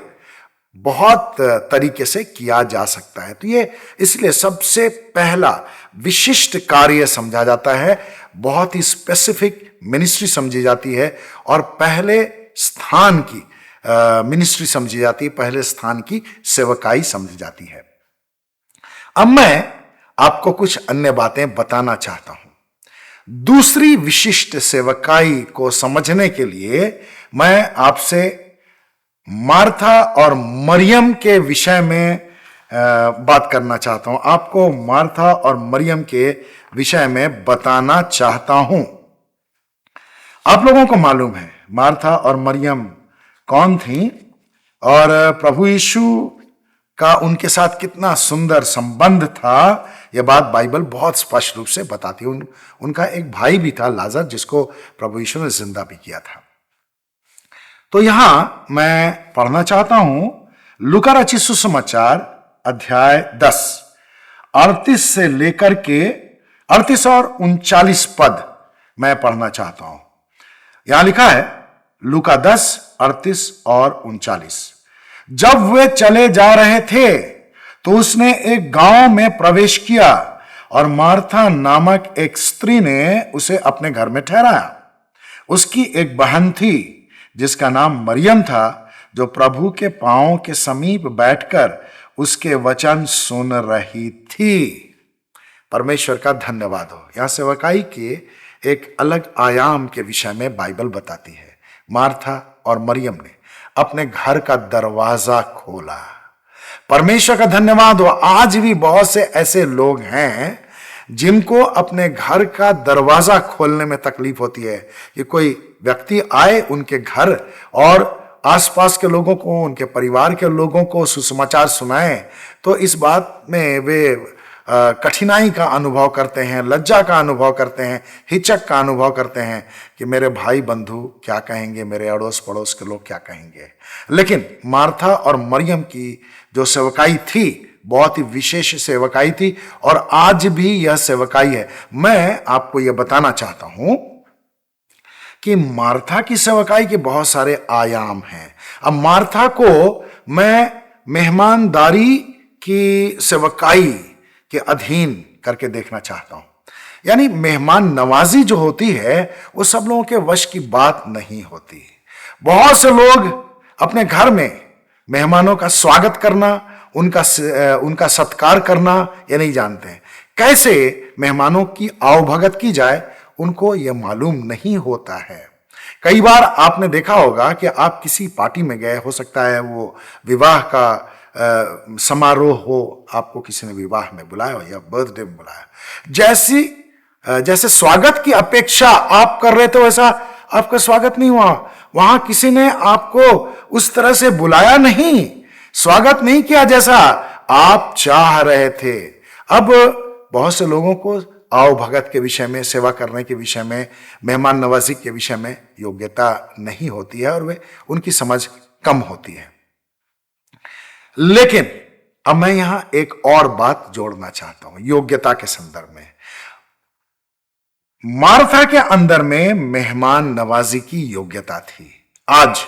बहुत तरीके से किया जा सकता है। तो ये इसलिए सबसे पहला विशिष्ट कार्य समझा जाता है, बहुत ही स्पेसिफिक मिनिस्ट्री समझी जाती है, और पहले स्थान की मिनिस्ट्री समझी जाती है, पहले स्थान की सेवकाई समझी जाती है। अब मैं आपको कुछ अन्य बातें बताना चाहता हूं। दूसरी विशिष्ट सेवकाई को समझने के लिए मैं आपसे मार्था और मरियम के विषय में बात करना चाहता हूं। आपको मार्था और मरियम के विषय में बताना चाहता हूं। आप लोगों को मालूम है मार्था और मरियम कौन थी और प्रभु यीशु का उनके साथ कितना सुंदर संबंध था। यह बात बाइबल बहुत स्पष्ट रूप से बताती है। उनका एक भाई भी था लाजर, जिसको प्रभु यीशु ने जिंदा भी किया था। तो यहां मैं पढ़ना चाहता हूं लूका रचित सुसमाचार अध्याय 10 38 से लेकर के 38 और 39 पद मैं पढ़ना चाहता हूं। यहां लिखा है लूका 10 38 और 39। जब वे चले जा रहे थे तो उसने एक गांव में प्रवेश किया और मार्था नामक एक स्त्री ने उसे अपने घर में ठहराया। उसकी एक बहन थी जिसका नाम मरियम था, जो प्रभु के पांवों के समीप बैठकर उसके वचन सुन रही थी। परमेश्वर का धन्यवाद हो। यहां सेवकाई के एक अलग आयाम के विषय में बाइबल बताती है। मार्था और मरियम ने अपने घर का दरवाजा खोला। परमेश्वर का धन्यवाद हो। आज भी बहुत से ऐसे लोग हैं जिनको अपने घर का दरवाजा खोलने में तकलीफ होती है कि कोई व्यक्ति आए उनके घर और आसपास के लोगों को, उनके परिवार के लोगों को सुसमाचार सुनाए, तो इस बात में वे कठिनाई का अनुभव करते हैं, लज्जा का अनुभव करते हैं, हिचक का अनुभव करते हैं कि मेरे भाई बंधु क्या कहेंगे, मेरे अड़ोस पड़ोस के लोग क्या कहेंगे। लेकिन मार्था और मरियम की जो सेवकाई थी बहुत ही विशेष सेवकाई थी और आज भी यह सेवकाई है। मैं आपको यह बताना चाहता हूं कि मार्था की सेवकाई के बहुत सारे आयाम हैं। अब मार्था को मैं मेहमानदारी की सेवकाई के अधीन करके देखना चाहता हूं। यानी मेहमान नवाजी जो होती है वो सब लोगों के वश की बात नहीं होती। बहुत से लोग अपने घर में मेहमानों का स्वागत करना, उनका सत्कार करना ये नहीं जानते हैं। कैसे मेहमानों की आवभगत की जाए उनको यह मालूम नहीं होता है। कई बार आपने देखा होगा कि आप किसी पार्टी में गए, हो सकता है वो विवाह का समारोह हो, आपको किसी ने विवाह में बुलाया हो या बर्थडे में बुलाया, जैसे स्वागत की अपेक्षा आप कर रहे थे वैसा आपका स्वागत नहीं हुआ। वहां किसी ने आपको उस तरह से बुलाया नहीं, स्वागत नहीं किया जैसा आप चाह रहे थे। अब बहुत से लोगों को आओ भगत के विषय में, सेवा करने के विषय में, मेहमान नवाजी के विषय में योग्यता नहीं होती है और वे उनकी समझ कम होती है। लेकिन अब मैं यहां एक और बात जोड़ना चाहता हूं योग्यता के संदर्भ में। मार्था के अंदर में मेहमान नवाजी की योग्यता थी। आज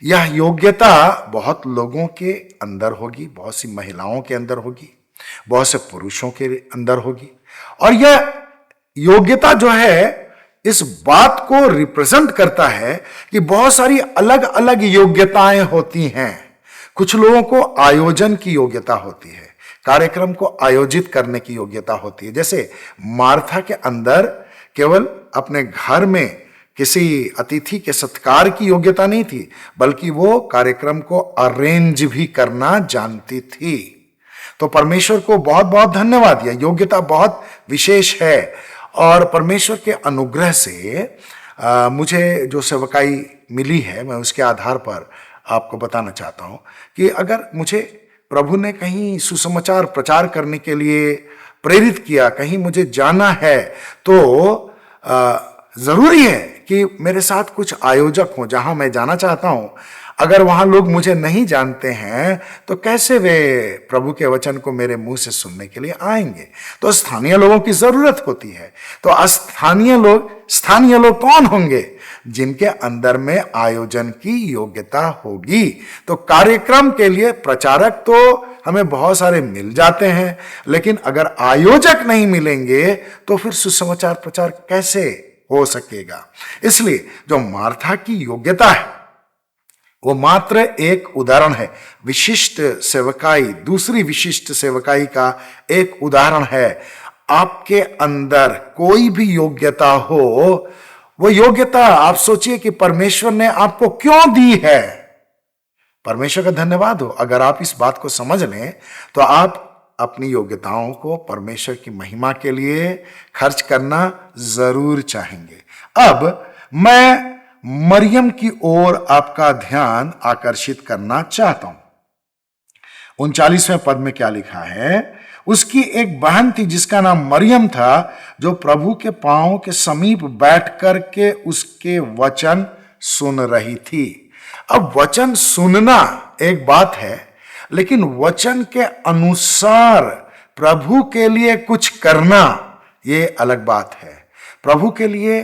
यह योग्यता बहुत लोगों के अंदर होगी, बहुत सी महिलाओं के अंदर होगी, बहुत से पुरुषों के अंदर होगी। और यह योग्यता जो है इस बात को रिप्रेजेंट करता है कि बहुत सारी अलग अलग योग्यताएं होती हैं। कुछ लोगों को आयोजन की योग्यता होती है, कार्यक्रम को आयोजित करने की योग्यता होती है। जैसे मार्था के अंदर केवल अपने घर में किसी अतिथि के सत्कार की योग्यता नहीं थी, बल्कि वो कार्यक्रम को अरेंज भी करना जानती थी। तो परमेश्वर को बहुत बहुत धन्यवाद। यह योग्यता बहुत विशेष है और परमेश्वर के अनुग्रह से मुझे जो सेवकाई मिली है, मैं उसके आधार पर आपको बताना चाहता हूं कि अगर मुझे प्रभु ने कहीं सुसमाचार प्रचार करने के लिए प्रेरित किया, कहीं मुझे जाना है, तो जरूरी है कि मेरे साथ कुछ आयोजक हों। जहां मैं जाना चाहता हूं अगर वहां लोग मुझे नहीं जानते हैं तो कैसे वे प्रभु के वचन को मेरे मुंह से सुनने के लिए आएंगे। तो स्थानीय लोगों की जरूरत होती है। तो स्थानीय लोग कौन होंगे? जिनके अंदर में आयोजन की योग्यता होगी। तो कार्यक्रम के लिए प्रचारक तो हमें बहुत सारे मिल जाते हैं, लेकिन अगर आयोजक नहीं मिलेंगे तो फिर सुसमाचार प्रचार कैसे हो सकेगा? इसलिए जो मार्था की योग्यता है वो मात्र एक उदाहरण है। विशिष्ट सेवकाई, दूसरी विशिष्ट सेवकाई का एक उदाहरण है। आपके अंदर कोई भी योग्यता हो, वो योग्यता आप सोचिए कि परमेश्वर ने आपको क्यों दी है। परमेश्वर का धन्यवाद हो अगर आप इस बात को समझ लें, तो आप अपनी योग्यताओं को परमेश्वर की महिमा के लिए खर्च करना जरूर चाहेंगे। अब मैं मरियम की ओर आपका ध्यान आकर्षित करना चाहता हूं। 39वें पद में क्या लिखा है? उसकी एक बहन थी जिसका नाम मरियम था, जो प्रभु के पांवों के समीप बैठ करके उसके वचन सुन रही थी। अब वचन सुनना एक बात है, लेकिन वचन के अनुसार प्रभु के लिए कुछ करना ये अलग बात है। प्रभु के लिए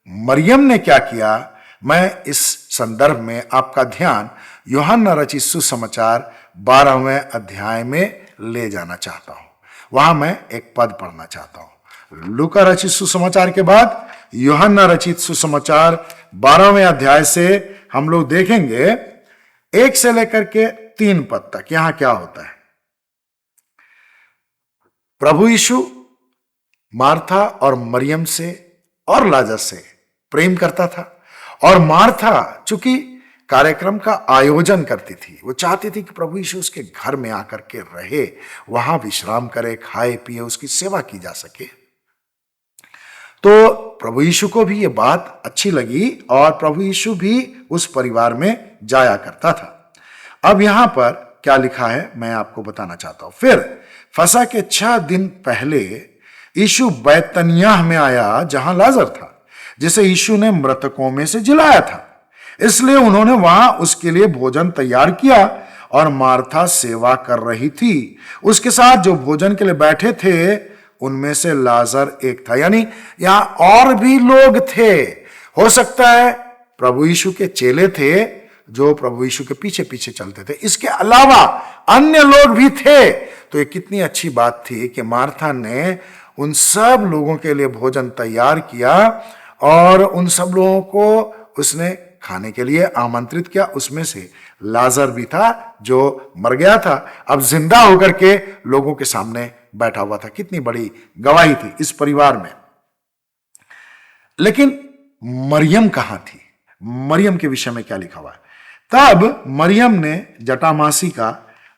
मरियम ने क्या किया, मैं इस संदर्भ में आपका ध्यान यूहन्ना रचित सुसमाचार 12वें अध्याय में ले जाना चाहता हूं। वहां मैं एक पद पढ़ना चाहता हूं। लूका रचित सुसमाचार के बाद यूहन्ना रचित सुसमाचार 12वें अध्याय से हम लोग देखेंगे 1 से लेकर के 3 पद तक यहां क्या होता है। प्रभु यीशु मार्था और मरियम से और लाजर से प्रेम करता था, और मार्था चूंकि कार्यक्रम का आयोजन करती थी, वो चाहती थी कि प्रभु यीशु उसके घर में आकर के रहे, वहां विश्राम करे, खाए पिए, उसकी सेवा की जा सके। तो प्रभु यीशु को भी ये बात अच्छी लगी और प्रभु यीशु भी उस परिवार में जाया करता था। अब यहां पर क्या लिखा है मैं आपको बताना चाहता हूं। फिर फसह के 6 दिन पहले यीशु बैतनिय्याह में आया, जहां लाजर था, जिसे यीशु ने मृतकों में से जिलाया था। इसलिए उन्होंने वहां उसके लिए भोजन तैयार किया और मार्था सेवा कर रही थी। उसके साथ जो भोजन के लिए बैठे थे उनमें से लाजर एक था। यानी यहां और भी लोग थे। हो सकता है प्रभु यीशु के चेले थे जो प्रभु यीशु के पीछे पीछे चलते थे, इसके अलावा अन्य लोग भी थे। तो ये कितनी अच्छी बात थी कि मार्था ने उन सब लोगों के लिए भोजन तैयार किया और उन सब लोगों को उसने खाने के लिए आमंत्रित किया। उसमें से लाजर भी था जो मर गया था, अब जिंदा होकर के लोगों के सामने बैठा हुआ था। कितनी बड़ी गवाही थी इस परिवार में। लेकिन मरियम कहां थी? मरियम के विषय में क्या लिखा हुआ है? तब मरियम ने जटामासी का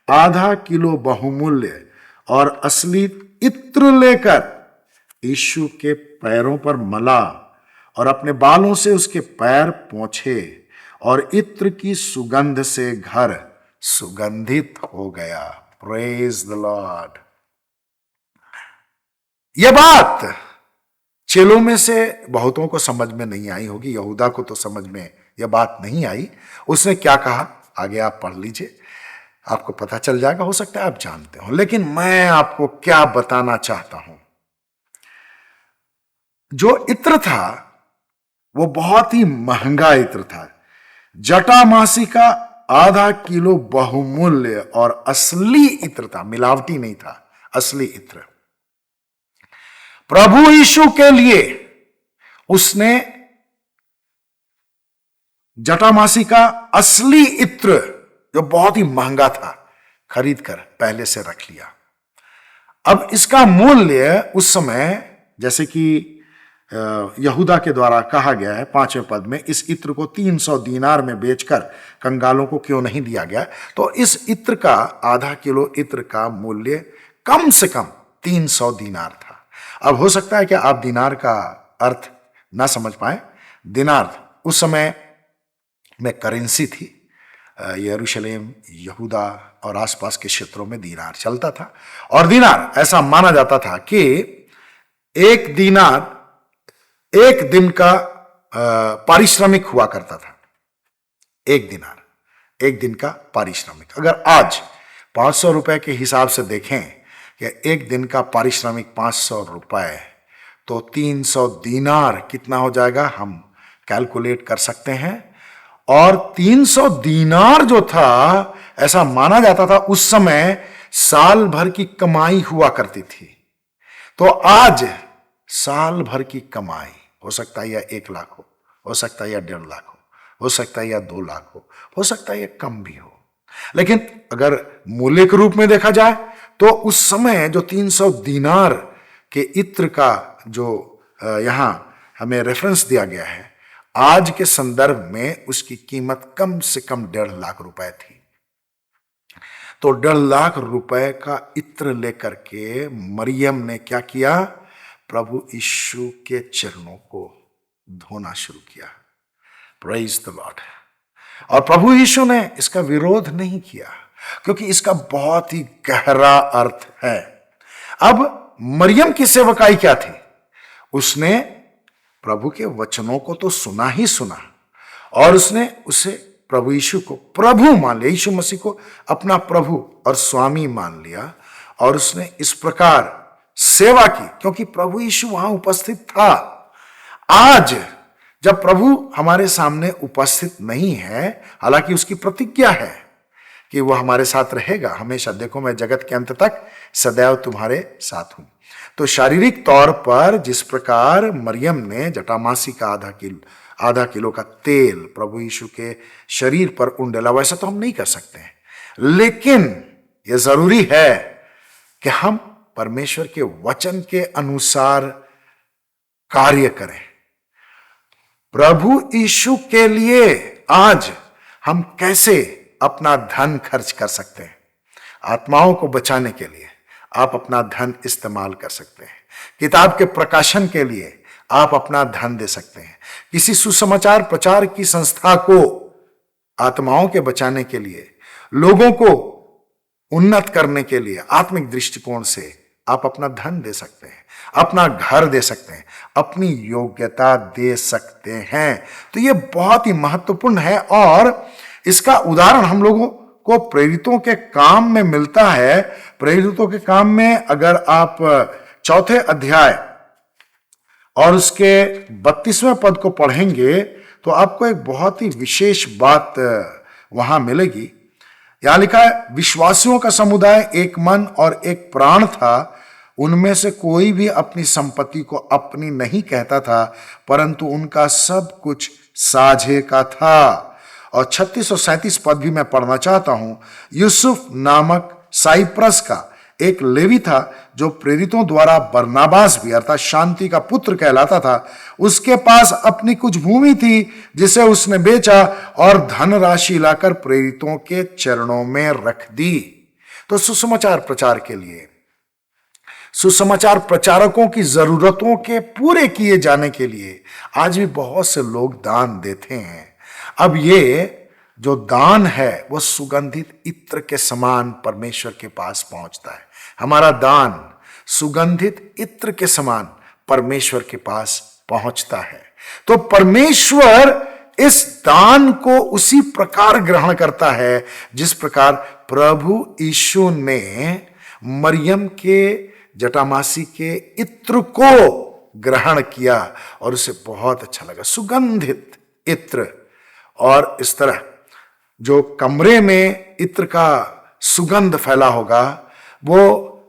आधा किलो बहुमूल्य और असली इत्र लेकर यीशु के पैरों पर मला और अपने बालों से उसके पैर पोंछे, और इत्र की सुगंध से घर सुगंधित हो गया। Praise the Lord. यह बात चेलों में से बहुतों को समझ में नहीं आई होगी। यहूदा को तो समझ में यह बात नहीं आई। उसने क्या कहा आगे आप पढ़ लीजिए, आपको पता चल जाएगा। हो सकता है आप जानते हो, लेकिन मैं आपको क्या बताना चाहता हूं। जो इत्र था वो बहुत ही महंगा इत्र था। जटामासी का आधा किलो बहुमूल्य और असली इत्र था, मिलावटी नहीं था, असली इत्र। प्रभु यीशु के लिए उसने जटामासी का असली इत्र, जो बहुत ही महंगा था, खरीद कर पहले से रख लिया। अब इसका मूल्य उस समय, जैसे कि यहूदा के द्वारा कहा गया है 5वें पद में, इस इत्र को 300 दीनार में बेचकर कंगालों को क्यों नहीं दिया गया। तो इस इत्र का, आधा किलो इत्र का मूल्य कम से कम 300 दीनार था। अब हो सकता है कि आप दीनार का अर्थ ना समझ पाए। दीनार उस समय में करेंसी थी। यरूशलेम, यहूदा और आसपास के क्षेत्रों में दीनार चलता था, और दीनार ऐसा माना जाता था कि एक दीनार एक दिन का पारिश्रमिक हुआ करता था। एक दीनार एक दिन का पारिश्रमिक। अगर आज 500 रुपए के हिसाब से देखें कि एक दिन का पारिश्रमिक 500 रुपए, तो 300 दीनार कितना हो जाएगा हम कैलकुलेट कर सकते हैं। और 300 दीनार जो था, ऐसा माना जाता था उस समय साल भर की कमाई हुआ करती थी। तो आज साल भर की कमाई हो सकता है या 1 लाख हो सकता है या 1.5 लाख हो सकता है या 2 लाख हो सकता है या कम भी हो। लेकिन अगर मूल्य के रूप में देखा जाए तो उस समय जो 300 दीनार कि इत्र का जो यहाँ हमें रेफरेंस दिया गया है, आज के संदर्भ में उसकी कीमत कम से कम 1.5 लाख रुपए थी। तो 1.5 लाख रुपए का इत्र लेकर के मरियम ने क्या किया? प्रभु यीशु के चरणों को धोना शुरू किया। Praise the Lord. और प्रभु यीशु ने इसका विरोध नहीं किया, क्योंकि इसका बहुत ही गहरा अर्थ है। अब मरियम की सेवकाई क्या थी? उसने प्रभु के वचनों को तो सुना ही सुना, और उसने उसे प्रभु यीशु को प्रभु मान लिया, यीशु मसीह को अपना प्रभु और स्वामी मान लिया, और उसने इस प्रकार सेवा की, क्योंकि प्रभु यीशु वहां उपस्थित था। आज जब प्रभु हमारे सामने उपस्थित नहीं है, हालांकि उसकी प्रतिज्ञा है कि वह हमारे साथ रहेगा हमेशा, देखो मैं जगत के अंत तक सदैव तुम्हारे साथ हूं। तो शारीरिक तौर पर जिस प्रकार मरियम ने जटामासी का आधा किलो का तेल प्रभु यीशु के शरीर पर उंडेला, वैसा तो हम नहीं कर सकते हैं, लेकिन यह जरूरी है कि हम परमेश्वर के वचन के अनुसार कार्य करें। प्रभु यीशु के लिए आज हम कैसे अपना धन खर्च कर सकते हैं? आत्माओं को बचाने के लिए आप अपना धन इस्तेमाल कर सकते हैं। किताब के प्रकाशन के लिए आप अपना धन दे सकते हैं। किसी सुसमाचार प्रचार की संस्था को आत्माओं के बचाने के लिए, लोगों को उन्नत करने के लिए आत्मिक दृष्टिकोण से आप अपना धन दे सकते हैं, अपना घर दे सकते हैं, अपनी योग्यता दे सकते हैं। तो ये बहुत ही महत्वपूर्ण है, और इसका उदाहरण हम लोगों को प्रेरितों के काम में मिलता है। प्रेरितों के काम में अगर आप 4 अध्याय और उसके 32वें पद को पढ़ेंगे तो आपको एक बहुत ही विशेष बात वहां मिलेगी। यहां लिखा है, विश्वासियों का समुदाय एक मन और एक प्राण था। उनमें से कोई भी अपनी संपत्ति को अपनी नहीं कहता था, परंतु उनका सब कुछ साझे का था। और 36 और 37 पद भी मैं पढ़ना चाहता हूं। यूसुफ नामक साइप्रस का एक लेवी था, जो प्रेरितों द्वारा बरनाबास भी अर्थात शांति का पुत्र कहलाता था। उसके पास अपनी कुछ भूमि थी, जिसे उसने बेचा और धनराशि लाकर प्रेरितों के चरणों में रख दी। तो सुसमाचार प्रचार के लिए, सुसमाचार प्रचारकों की जरूरतों के पूरे किए जाने के लिए आज भी बहुत से लोग दान देते हैं। अब ये जो दान है वो सुगंधित इत्र के समान परमेश्वर के पास पहुंचता है। हमारा दान सुगंधित इत्र के समान परमेश्वर के पास पहुंचता है। तो परमेश्वर इस दान को उसी प्रकार ग्रहण करता है जिस प्रकार प्रभु यीशु ने मरियम के जटामासी के इत्र को ग्रहण किया और उसे बहुत अच्छा लगा, सुगंधित इत्र। और इस तरह जो कमरे में इत्र का सुगंध फैला होगा वो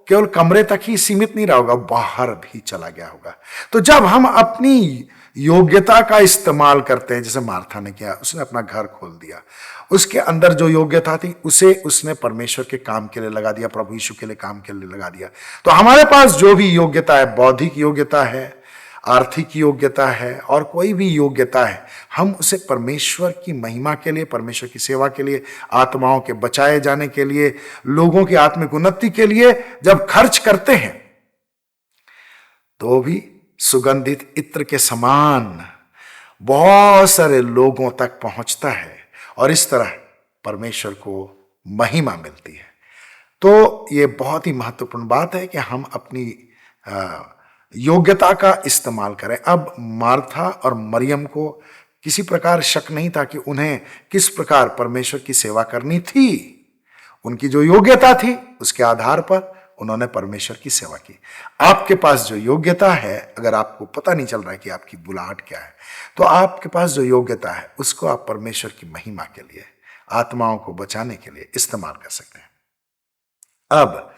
केवल कमरे तक ही सीमित नहीं रहा होगा, बाहर भी चला गया होगा। तो जब हम अपनी योग्यता का इस्तेमाल करते हैं, जैसे मार्था ने किया, उसने अपना घर खोल दिया, उसके अंदर जो योग्यता थी उसे उसने परमेश्वर के काम के लिए लगा दिया, प्रभु यीशु के लिए काम के लिए लगा दिया। तो हमारे पास जो भी योग्यता है, बौद्धिक योग्यता है, आर्थिक योग्यता है और कोई भी योग्यता है, हम उसे परमेश्वर की महिमा के लिए, परमेश्वर की सेवा के लिए, आत्माओं के बचाए जाने के लिए, लोगों की आत्मिक उन्नति के लिए जब खर्च करते हैं तो भी सुगंधित इत्र के समान बहुत सारे लोगों तक पहुंचता है और इस तरह परमेश्वर को महिमा मिलती है। तो ये बहुत ही महत्वपूर्ण बात है कि हम अपनी योग्यता का इस्तेमाल करें। अब मार्था और मरियम को किसी प्रकार शक नहीं था कि उन्हें किस प्रकार परमेश्वर की सेवा करनी थी। उनकी जो योग्यता थी उसके आधार पर उन्होंने परमेश्वर की सेवा की। आपके पास जो योग्यता है, अगर आपको पता नहीं चल रहा है कि आपकी बुलाहट क्या है, तो आपके पास जो योग्यता है उसको आप परमेश्वर की महिमा के लिए, आत्माओं को बचाने के लिए इस्तेमाल कर सकते हैं। अब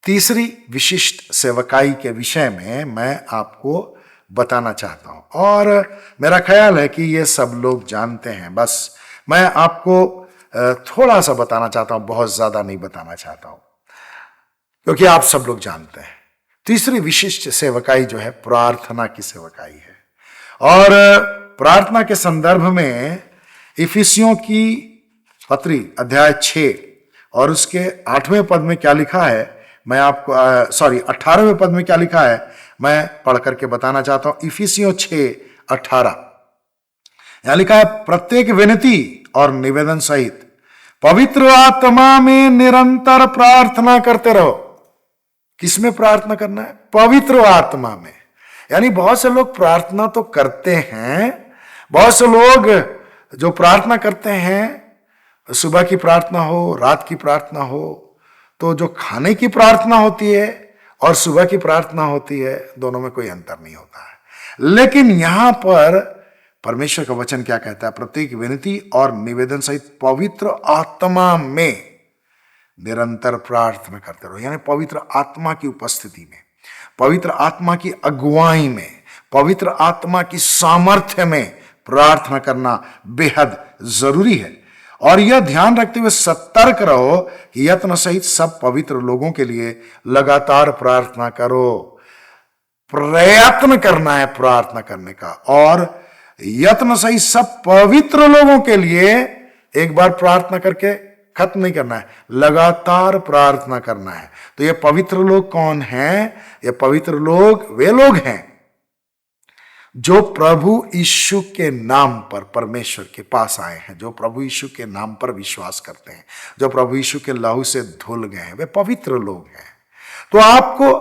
तीसरी विशिष्ट सेवकाई के विषय में मैं आपको बताना चाहता हूं और मेरा ख्याल है कि ये सब लोग जानते हैं, बस मैं आपको थोड़ा सा बताना चाहता हूं, बहुत ज्यादा नहीं बताना चाहता हूं, क्योंकि आप सब लोग जानते हैं। तीसरी विशिष्ट सेवकाई जो है प्रार्थना की सेवकाई है। और प्रार्थना के संदर्भ में इफिसियों की पत्री अध्याय 6 और उसके 8वें पद में क्या लिखा है, मैं आपको 18वें पद में क्या लिखा है मैं पढ़ करके बताना चाहता हूं। इफिसियों 6:18 यहां लिखा है, प्रत्येक विनती और निवेदन सहित पवित्र आत्मा में निरंतर प्रार्थना करते रहो। किसमें प्रार्थना करना है? पवित्र आत्मा में। यानी बहुत से लोग प्रार्थना तो करते हैं, बहुत से लोग जो प्रार्थना करते हैं, सुबह की प्रार्थना हो, रात की प्रार्थना हो, तो जो खाने की प्रार्थना होती है और सुबह की प्रार्थना होती है, दोनों में कोई अंतर नहीं होता है। लेकिन यहां पर परमेश्वर का वचन क्या कहता है? प्रत्येक विनती और निवेदन सहित पवित्र आत्मा में निरंतर प्रार्थना करते रहो। यानी पवित्र आत्मा की उपस्थिति में, पवित्र आत्मा की अगुवाई में, पवित्र आत्मा की सामर्थ्य में प्रार्थना करना बेहद जरूरी है। और यह ध्यान रखते हुए सतर्क रहो कि यत्न सहित सब पवित्र लोगों के लिए लगातार प्रार्थना करो। प्रयत्न करना है प्रार्थना करने का, और यत्न सहित सब पवित्र लोगों के लिए एक बार प्रार्थना करके खत्म नहीं करना है, लगातार प्रार्थना करना है। तो ये पवित्र लोग कौन हैं? ये पवित्र लोग वे लोग हैं जो प्रभु यीशु के नाम पर परमेश्वर के पास आए हैं, जो प्रभु यीशु के नाम पर विश्वास करते हैं, जो प्रभु यीशु के लहू से धुल गए हैं, वे पवित्र लोग हैं। तो आपको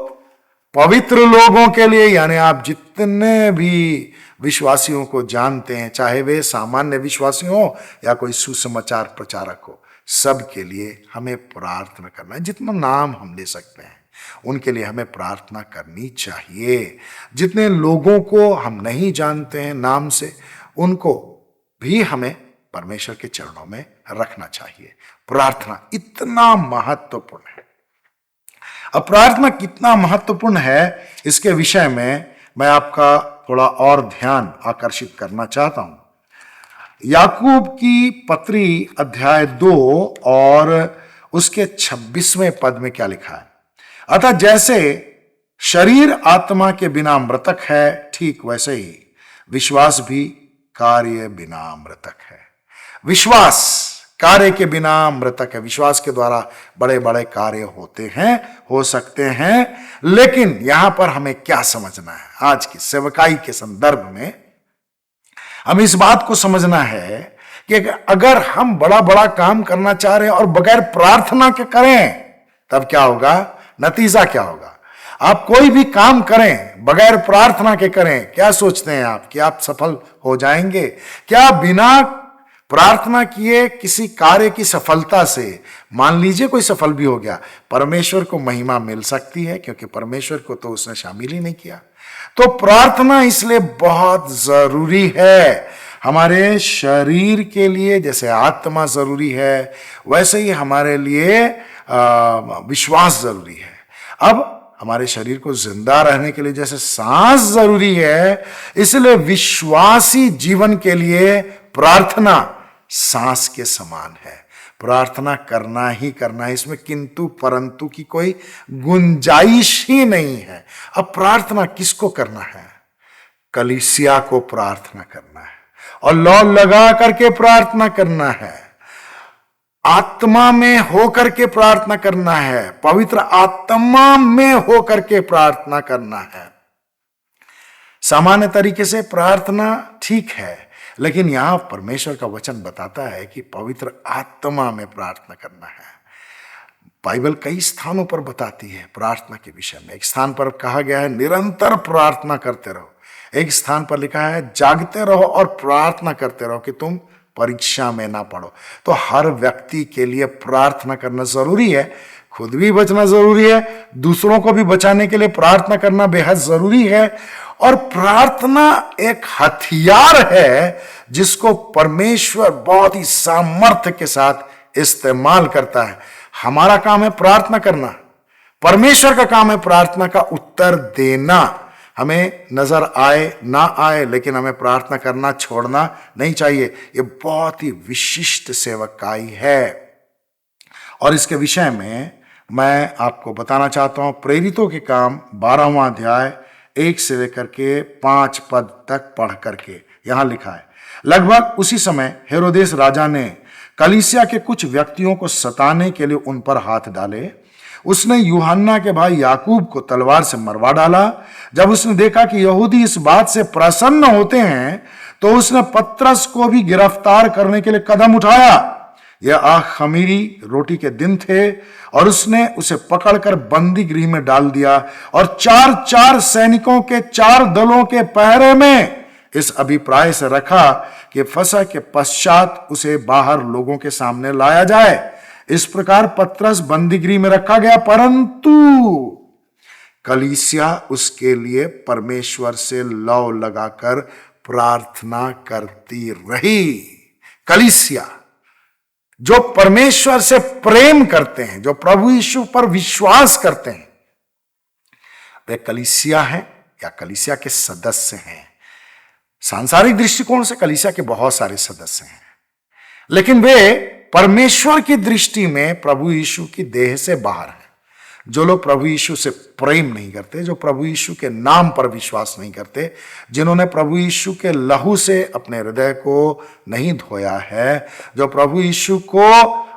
पवित्र लोगों के लिए, यानी आप जितने भी विश्वासियों को जानते हैं, चाहे वे सामान्य विश्वासी हो या कोई सुसमाचार प्रचारक हो, सब के लिए हमें प्रार्थना करना है। जितना नाम हम ले सकते हैं उनके लिए हमें प्रार्थना करनी चाहिए। जितने लोगों को हम नहीं जानते हैं नाम से, उनको भी हमें परमेश्वर के चरणों में रखना चाहिए। प्रार्थना इतना महत्वपूर्ण है। अब प्रार्थना कितना महत्वपूर्ण है, इसके विषय में मैं आपका थोड़ा और ध्यान आकर्षित करना चाहता हूं। याकूब की पत्री अध्याय 2 और उसके 26वें पद में क्या लिखा है? अतः जैसे शरीर आत्मा के बिना मृतक है, ठीक वैसे ही विश्वास भी कार्य बिना मृतक है। विश्वास कार्य के बिना मृतक है। विश्वास के द्वारा बड़े बड़े कार्य होते हैं, हो सकते हैं, लेकिन यहां पर हमें क्या समझना है? आज की सेवकाई के संदर्भ में हमें इस बात को समझना है कि अगर हम बड़ा बड़ा काम करना चाह रहे हैं और बगैर प्रार्थना के करें, तब क्या होगा? नतीजा क्या होगा? आप कोई भी काम करें बगैर प्रार्थना के करें, क्या सोचते हैं आप कि आप सफल हो जाएंगे? क्या बिना प्रार्थना किए किसी कार्य की सफलता से, मान लीजिए कोई सफल भी हो गया, परमेश्वर को महिमा मिल सकती है? क्योंकि परमेश्वर को तो उसने शामिल ही नहीं किया। तो प्रार्थना इसलिए बहुत जरूरी है। हमारे शरीर के लिए जैसे आत्मा जरूरी है, वैसे ही हमारे लिए विश्वास जरूरी है। अब हमारे शरीर को जिंदा रहने के लिए जैसे सांस जरूरी है, इसलिए विश्वासी जीवन के लिए प्रार्थना सांस के समान है। प्रार्थना करना ही करना है, इसमें किंतु परंतु की कोई गुंजाइश ही नहीं है। अब प्रार्थना किसको करना है? कलीसिया को प्रार्थना करना है, और लौ लगा करके प्रार्थना करना है, आत्मा में होकर के प्रार्थना करना है, पवित्र आत्मा में होकर के प्रार्थना करना है। सामान्य तरीके से प्रार्थना ठीक है, लेकिन यहां परमेश्वर का वचन बताता है कि पवित्र आत्मा में प्रार्थना करना है। बाइबल कई स्थानों पर बताती है प्रार्थना के विषय में। एक स्थान पर कहा गया है निरंतर प्रार्थना करते रहो, एक स्थान पर लिखा है जागते रहो और प्रार्थना करते रहो कि तुम परीक्षा में ना पड़ो। तो हर व्यक्ति के लिए प्रार्थना करना जरूरी है, खुद भी बचना जरूरी है, दूसरों को भी बचाने के लिए प्रार्थना करना बेहद जरूरी है। और प्रार्थना एक हथियार है जिसको परमेश्वर बहुत ही सामर्थ्य के साथ इस्तेमाल करता है। हमारा काम है प्रार्थना करना, परमेश्वर का काम है प्रार्थना का उत्तर देना। हमें नजर आए ना आए, लेकिन हमें प्रार्थना करना छोड़ना नहीं चाहिए। ये बहुत ही विशिष्ट सेवकाई है। और इसके विषय में मैं आपको बताना चाहता हूं प्रेरितों के काम 12वां अध्याय 1 से लेकर के 5 पद तक पढ़ करके। यहां लिखा है, लगभग उसी समय हेरोदेस राजा ने कलीसिया के कुछ व्यक्तियों को सताने के लिए उन पर हाथ डाले। उसने यूहन्ना के भाई याकूब को तलवार से मरवा डाला। जब उसने देखा कि यहूदी इस बात से प्रसन्न होते हैं तो उसने पतरस को भी गिरफ्तार करने के लिए कदम उठाया। यह खमीरी रोटी के दिन थे और उसने उसे पकड़कर बंदी गृह में डाल दिया और 4-4 सैनिकों के 4 दलों के पहरे में इस अभिप्राय से रखा कि फसह के पश्चात उसे बाहर लोगों के सामने लाया जाए। इस प्रकार पतरस बंदीगृह में रखा गया, परंतु कलीसिया उसके लिए परमेश्वर से लौ लगाकर प्रार्थना करती रही। कलीसिया जो परमेश्वर से प्रेम करते हैं, जो प्रभु यीशु पर विश्वास करते हैं, वे कलीसिया हैं या कलीसिया के सदस्य हैं। सांसारिक दृष्टिकोण से कलीसिया के बहुत सारे सदस्य हैं, लेकिन वे परमेश्वर की दृष्टि में प्रभु यीशु की देह से बाहर हैं। जो लोग प्रभु यीशु से प्रेम नहीं करते, जो प्रभु यीशु के नाम पर विश्वास नहीं करते, जिन्होंने प्रभु यीशु के लहू से अपने हृदय को नहीं धोया है, जो प्रभु यीशु को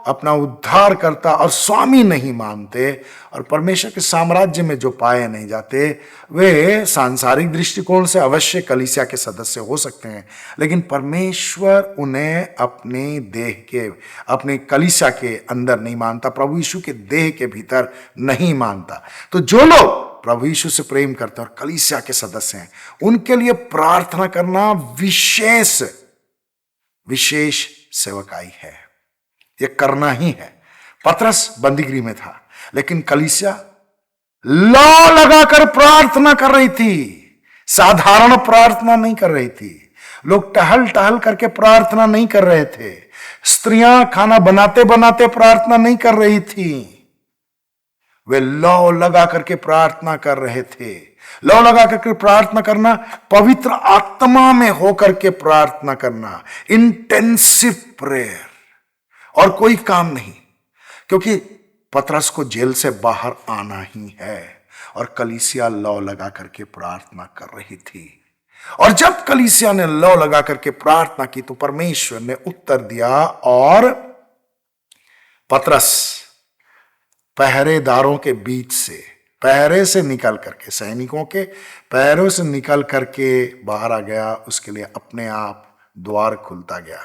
अपना उद्धारकर्ता और स्वामी नहीं मानते और परमेश्वर के साम्राज्य में जो पाए नहीं जाते, वे सांसारिक दृष्टिकोण से अवश्य कलीसिया के सदस्य हो सकते हैं, लेकिन परमेश्वर उन्हें अपनी देह के, अपनी कलीसिया के अंदर नहीं मानता, प्रभु यीशु के देह के भीतर नहीं मानता। तो जो लोग प्रभु यीशु से प्रेम करते हैं और कलीसिया के सदस्य हैं, उनके लिए प्रार्थना करना विशेष सेवकाई है। ये करना ही है। पतरस बंदीगृह में था, लेकिन कलीसिया लौ लगाकर प्रार्थना कर रही थी। साधारण प्रार्थना नहीं कर रही थी। लोग टहल टहल करके प्रार्थना नहीं कर रहे थे। स्त्रियां खाना बनाते बनाते प्रार्थना नहीं कर रही थी। वे लौ लगा करके प्रार्थना कर रहे थे। लौ लगा करके प्रार्थना करना, पवित्र आत्मा में होकर के प्रार्थना करना, इंटेंसिव प्रेयर, और कोई काम नहीं, क्योंकि पतरस को जेल से बाहर आना ही है और कलीसिया लौ लगा करके प्रार्थना कर रही थी। और जब कलीसिया ने लौ लगा करके प्रार्थना की तो परमेश्वर ने उत्तर दिया और पतरस पहरेदारों के बीच से, पहरे से निकल करके, सैनिकों के पहरों से निकल करके बाहर आ गया। उसके लिए अपने आप द्वार खुलता गया।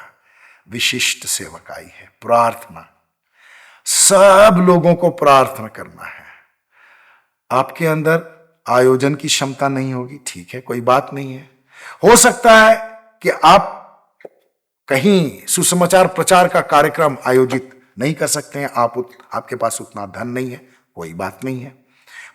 विशिष्ट सेवकाई है प्रार्थना। सब लोगों को प्रार्थना करना है। आपके अंदर आयोजन की क्षमता नहीं होगी, ठीक है, कोई बात नहीं है। हो सकता है कि आप कहीं सुसमाचार प्रचार का कार्यक्रम आयोजित नहीं कर सकते हैं, आपके पास उतना धन नहीं है, कोई बात नहीं है।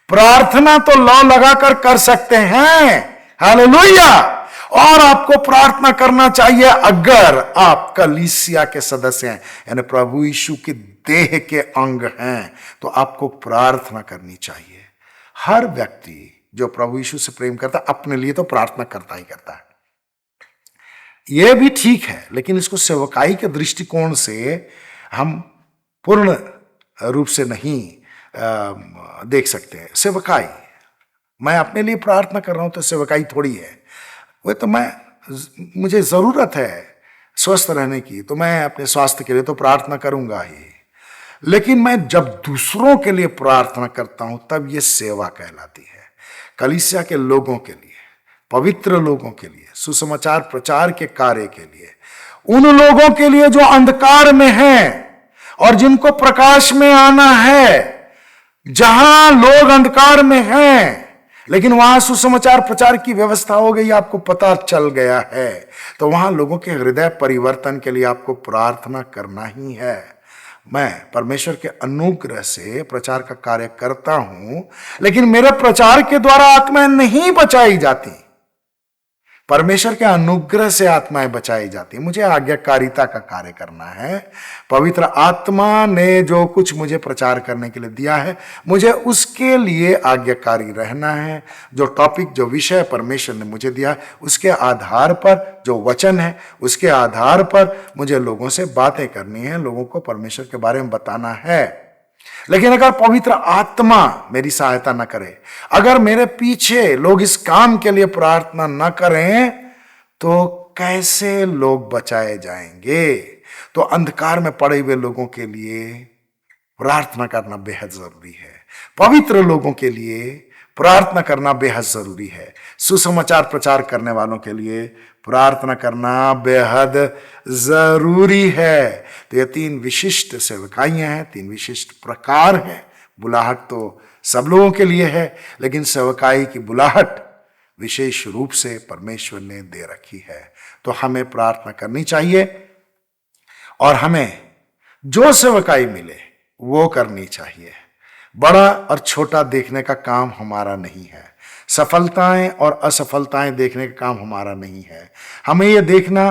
प्रार्थना तो लौ लगाकर कर सकते हैं। हालेलुया। और आपको प्रार्थना करना चाहिए अगर आप कलीसिया के सदस्य हैं, यानी प्रभु यीशु के देह के अंग हैं, तो आपको प्रार्थना करनी चाहिए। हर व्यक्ति जो प्रभु यीशु से प्रेम करता है अपने लिए तो प्रार्थना करता ही करता है। यह भी ठीक है, लेकिन इसको सेवकाई के दृष्टिकोण से हम पूर्ण रूप से नहीं देख सकते हैं। सेवकाई, मैं अपने लिए प्रार्थना कर रहा हूं तो सेवकाई थोड़ी है। वो तो मुझे जरूरत है स्वस्थ रहने की, तो मैं अपने स्वास्थ्य के लिए तो प्रार्थना करूंगा ही, लेकिन मैं जब दूसरों के लिए प्रार्थना करता हूं तब ये सेवा कहलाती है। कलीसिया के लोगों के लिए, पवित्र लोगों के लिए, सुसमाचार प्रचार के कार्य के लिए, उन लोगों के लिए जो अंधकार में हैं और जिनको प्रकाश में आना है। जहां लोग अंधकार में हैं लेकिन वहां सुसमाचार प्रचार की व्यवस्था हो गई, आपको पता चल गया है, तो वहां लोगों के हृदय परिवर्तन के लिए आपको प्रार्थना करना ही है। मैं परमेश्वर के अनुग्रह से प्रचार का कार्य करता हूं, लेकिन मेरे प्रचार के द्वारा आत्माएं नहीं बचाई जाती। परमेश्वर के अनुग्रह से आत्माएं बचाई जाती। मुझे आज्ञाकारिता का कार्य करना है। पवित्र आत्मा ने जो कुछ मुझे प्रचार करने के लिए दिया है, मुझे उसके लिए आज्ञाकारी रहना है। जो टॉपिक, जो विषय परमेश्वर ने मुझे दिया, उसके आधार पर, जो वचन है उसके आधार पर मुझे लोगों से बातें करनी है, लोगों को परमेश्वर के बारे में बताना है। लेकिन अगर पवित्र आत्मा मेरी सहायता न करे, अगर मेरे पीछे लोग इस काम के लिए प्रार्थना न करें, तो कैसे लोग बचाए जाएंगे? तो अंधकार में पड़े हुए लोगों के लिए प्रार्थना करना बेहद जरूरी है। पवित्र लोगों के लिए प्रार्थना करना बेहद जरूरी है। सुसमाचार प्रचार करने वालों के लिए प्रार्थना करना बेहद जरूरी है। तो ये 3 विशिष्ट सेवकाइयां हैं, 3 विशिष्ट प्रकार हैं। बुलाहट तो सब लोगों के लिए है, लेकिन सेवकाई की बुलाहट विशेष रूप से परमेश्वर ने दे रखी है। तो हमें प्रार्थना करनी चाहिए और हमें जो सेवकाई मिले वो करनी चाहिए। बड़ा और छोटा देखने का काम हमारा नहीं है। सफलताएं और असफलताएं देखने का काम हमारा नहीं है। हमें यह देखना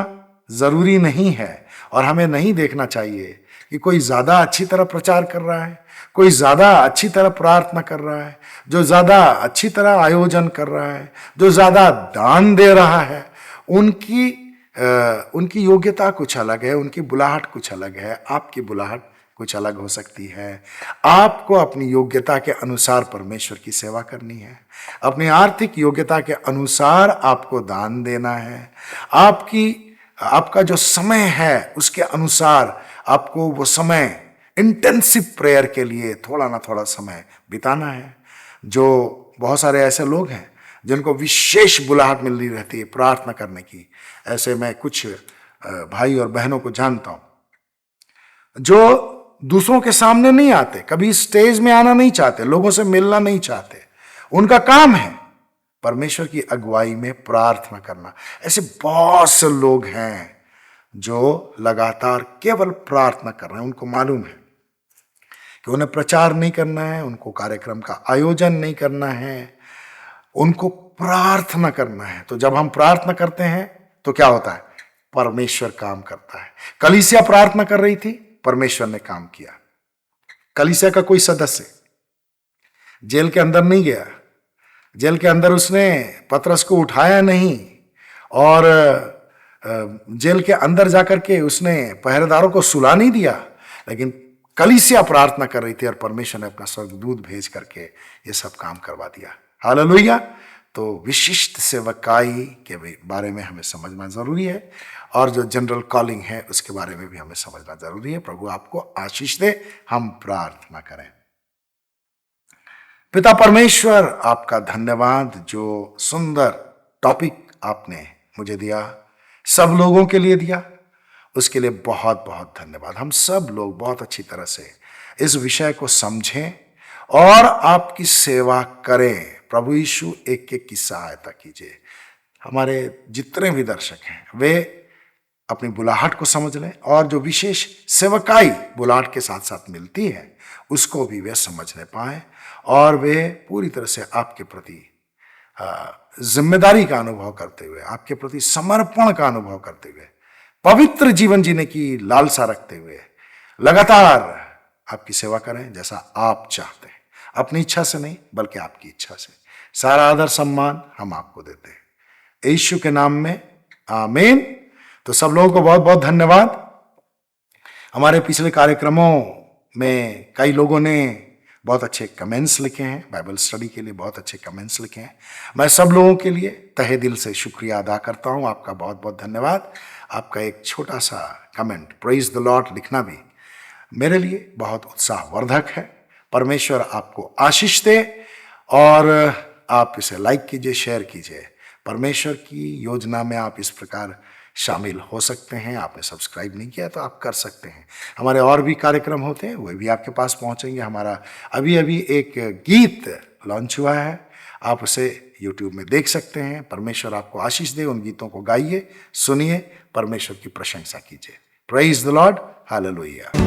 जरूरी नहीं है और हमें नहीं देखना चाहिए कि कोई ज्यादा अच्छी तरह प्रचार कर रहा है, कोई ज्यादा अच्छी तरह प्रार्थना कर रहा है, जो ज्यादा अच्छी तरह आयोजन कर रहा है, जो ज्यादा दान दे रहा है। उनकी योग्यता कुछ अलग है, उनकी बुलाहट कुछ अलग है। आपकी बुलाहट कुछ अलग हो सकती है। आपको अपनी योग्यता के अनुसार परमेश्वर की सेवा करनी है। अपनी आर्थिक योग्यता के अनुसार आपको दान देना है। आपका जो समय है उसके अनुसार आपको वो समय इंटेंसिव प्रेयर के लिए थोड़ा ना थोड़ा समय बिताना है। जो बहुत सारे ऐसे लोग हैं जिनको विशेष बुलाहट मिली रहती है प्रार्थना करने की। ऐसे मैं कुछ भाई और बहनों को जानता हूं जो दूसरों के सामने नहीं आते, कभी स्टेज में आना नहीं चाहते, लोगों से मिलना नहीं चाहते। उनका काम है परमेश्वर की अगुवाई में प्रार्थना करना। ऐसे बहुत से लोग हैं जो लगातार केवल प्रार्थना कर रहे हैं। उनको मालूम है कि उन्हें प्रचार नहीं करना है, उनको कार्यक्रम का आयोजन नहीं करना है, उनको प्रार्थना करना है। तो जब हम प्रार्थना करते हैं तो क्या होता है? परमेश्वर काम करता है। कलीसिया प्रार्थना कर रही थी, परमेश्वर ने काम किया। कलीसिया का कोई सदस्य जेल के अंदर नहीं गया, जेल के अंदर उसने पतरस को उठाया नहीं और जेल के अंदर जाकर के उसने पहरेदारों को सुला नहीं दिया, लेकिन कलीसिया प्रार्थना कर रही थी और परमेश्वर ने अपना स्वर्गदूत भेज करके ये सब काम करवा दिया। हालेलुया। तो विशिष्ट सेवकाई के बारे में हमें समझना जरूरी है और जो जनरल कॉलिंग है उसके बारे में भी हमें समझना जरूरी है। प्रभु आपको आशीष दे। हम प्रार्थना करें। पिता परमेश्वर, आपका धन्यवाद जो सुंदर टॉपिक आपने मुझे दिया, सब लोगों के लिए दिया, उसके लिए बहुत बहुत धन्यवाद। हम सब लोग बहुत अच्छी तरह से इस विषय को समझें और आपकी सेवा करें। प्रभु यीशु एक एक की सहायता कीजिए। हमारे जितने भी दर्शक हैं वे अपनी बुलाहट को समझ लें और जो विशेष सेवकाई बुलाहट के साथ साथ मिलती है उसको भी वे समझने पाएं और वे पूरी तरह से आपके प्रति जिम्मेदारी का अनुभव करते हुए, आपके प्रति समर्पण का अनुभव करते हुए, पवित्र जीवन जीने की लालसा रखते हुए लगातार आपकी सेवा करें जैसा आप चाहते हैं। अपनी इच्छा से नहीं बल्कि आपकी इच्छा से। सारा आदर सम्मान हम आपको देते हैं यीशु के नाम में, आमीन। तो सब लोगों को बहुत बहुत धन्यवाद। हमारे पिछले कार्यक्रमों में कई लोगों ने बहुत अच्छे कमेंट्स लिखे हैं, बाइबल स्टडी के लिए बहुत अच्छे कमेंट्स लिखे हैं। मैं सब लोगों के लिए तहे दिल से शुक्रिया अदा करता हूं। आपका बहुत बहुत धन्यवाद। आपका एक छोटा सा कमेंट प्रेज द लॉर्ड लिखना भी मेरे लिए बहुत उत्साहवर्धक है। परमेश्वर आपको आशीष दे और आप इसे लाइक कीजिए, शेयर कीजिए। परमेश्वर की योजना में आप इस प्रकार शामिल हो सकते हैं। आपने सब्सक्राइब नहीं किया तो आप कर सकते हैं। हमारे और भी कार्यक्रम होते हैं, वे भी आपके पास पहुंचेंगे। हमारा अभी अभी एक गीत लॉन्च हुआ है, आप उसे YouTube में देख सकते हैं। परमेश्वर आपको आशीष दे। उन गीतों को गाइए, सुनिए, परमेश्वर की प्रशंसा कीजिए। Praise the Lord, hallelujah.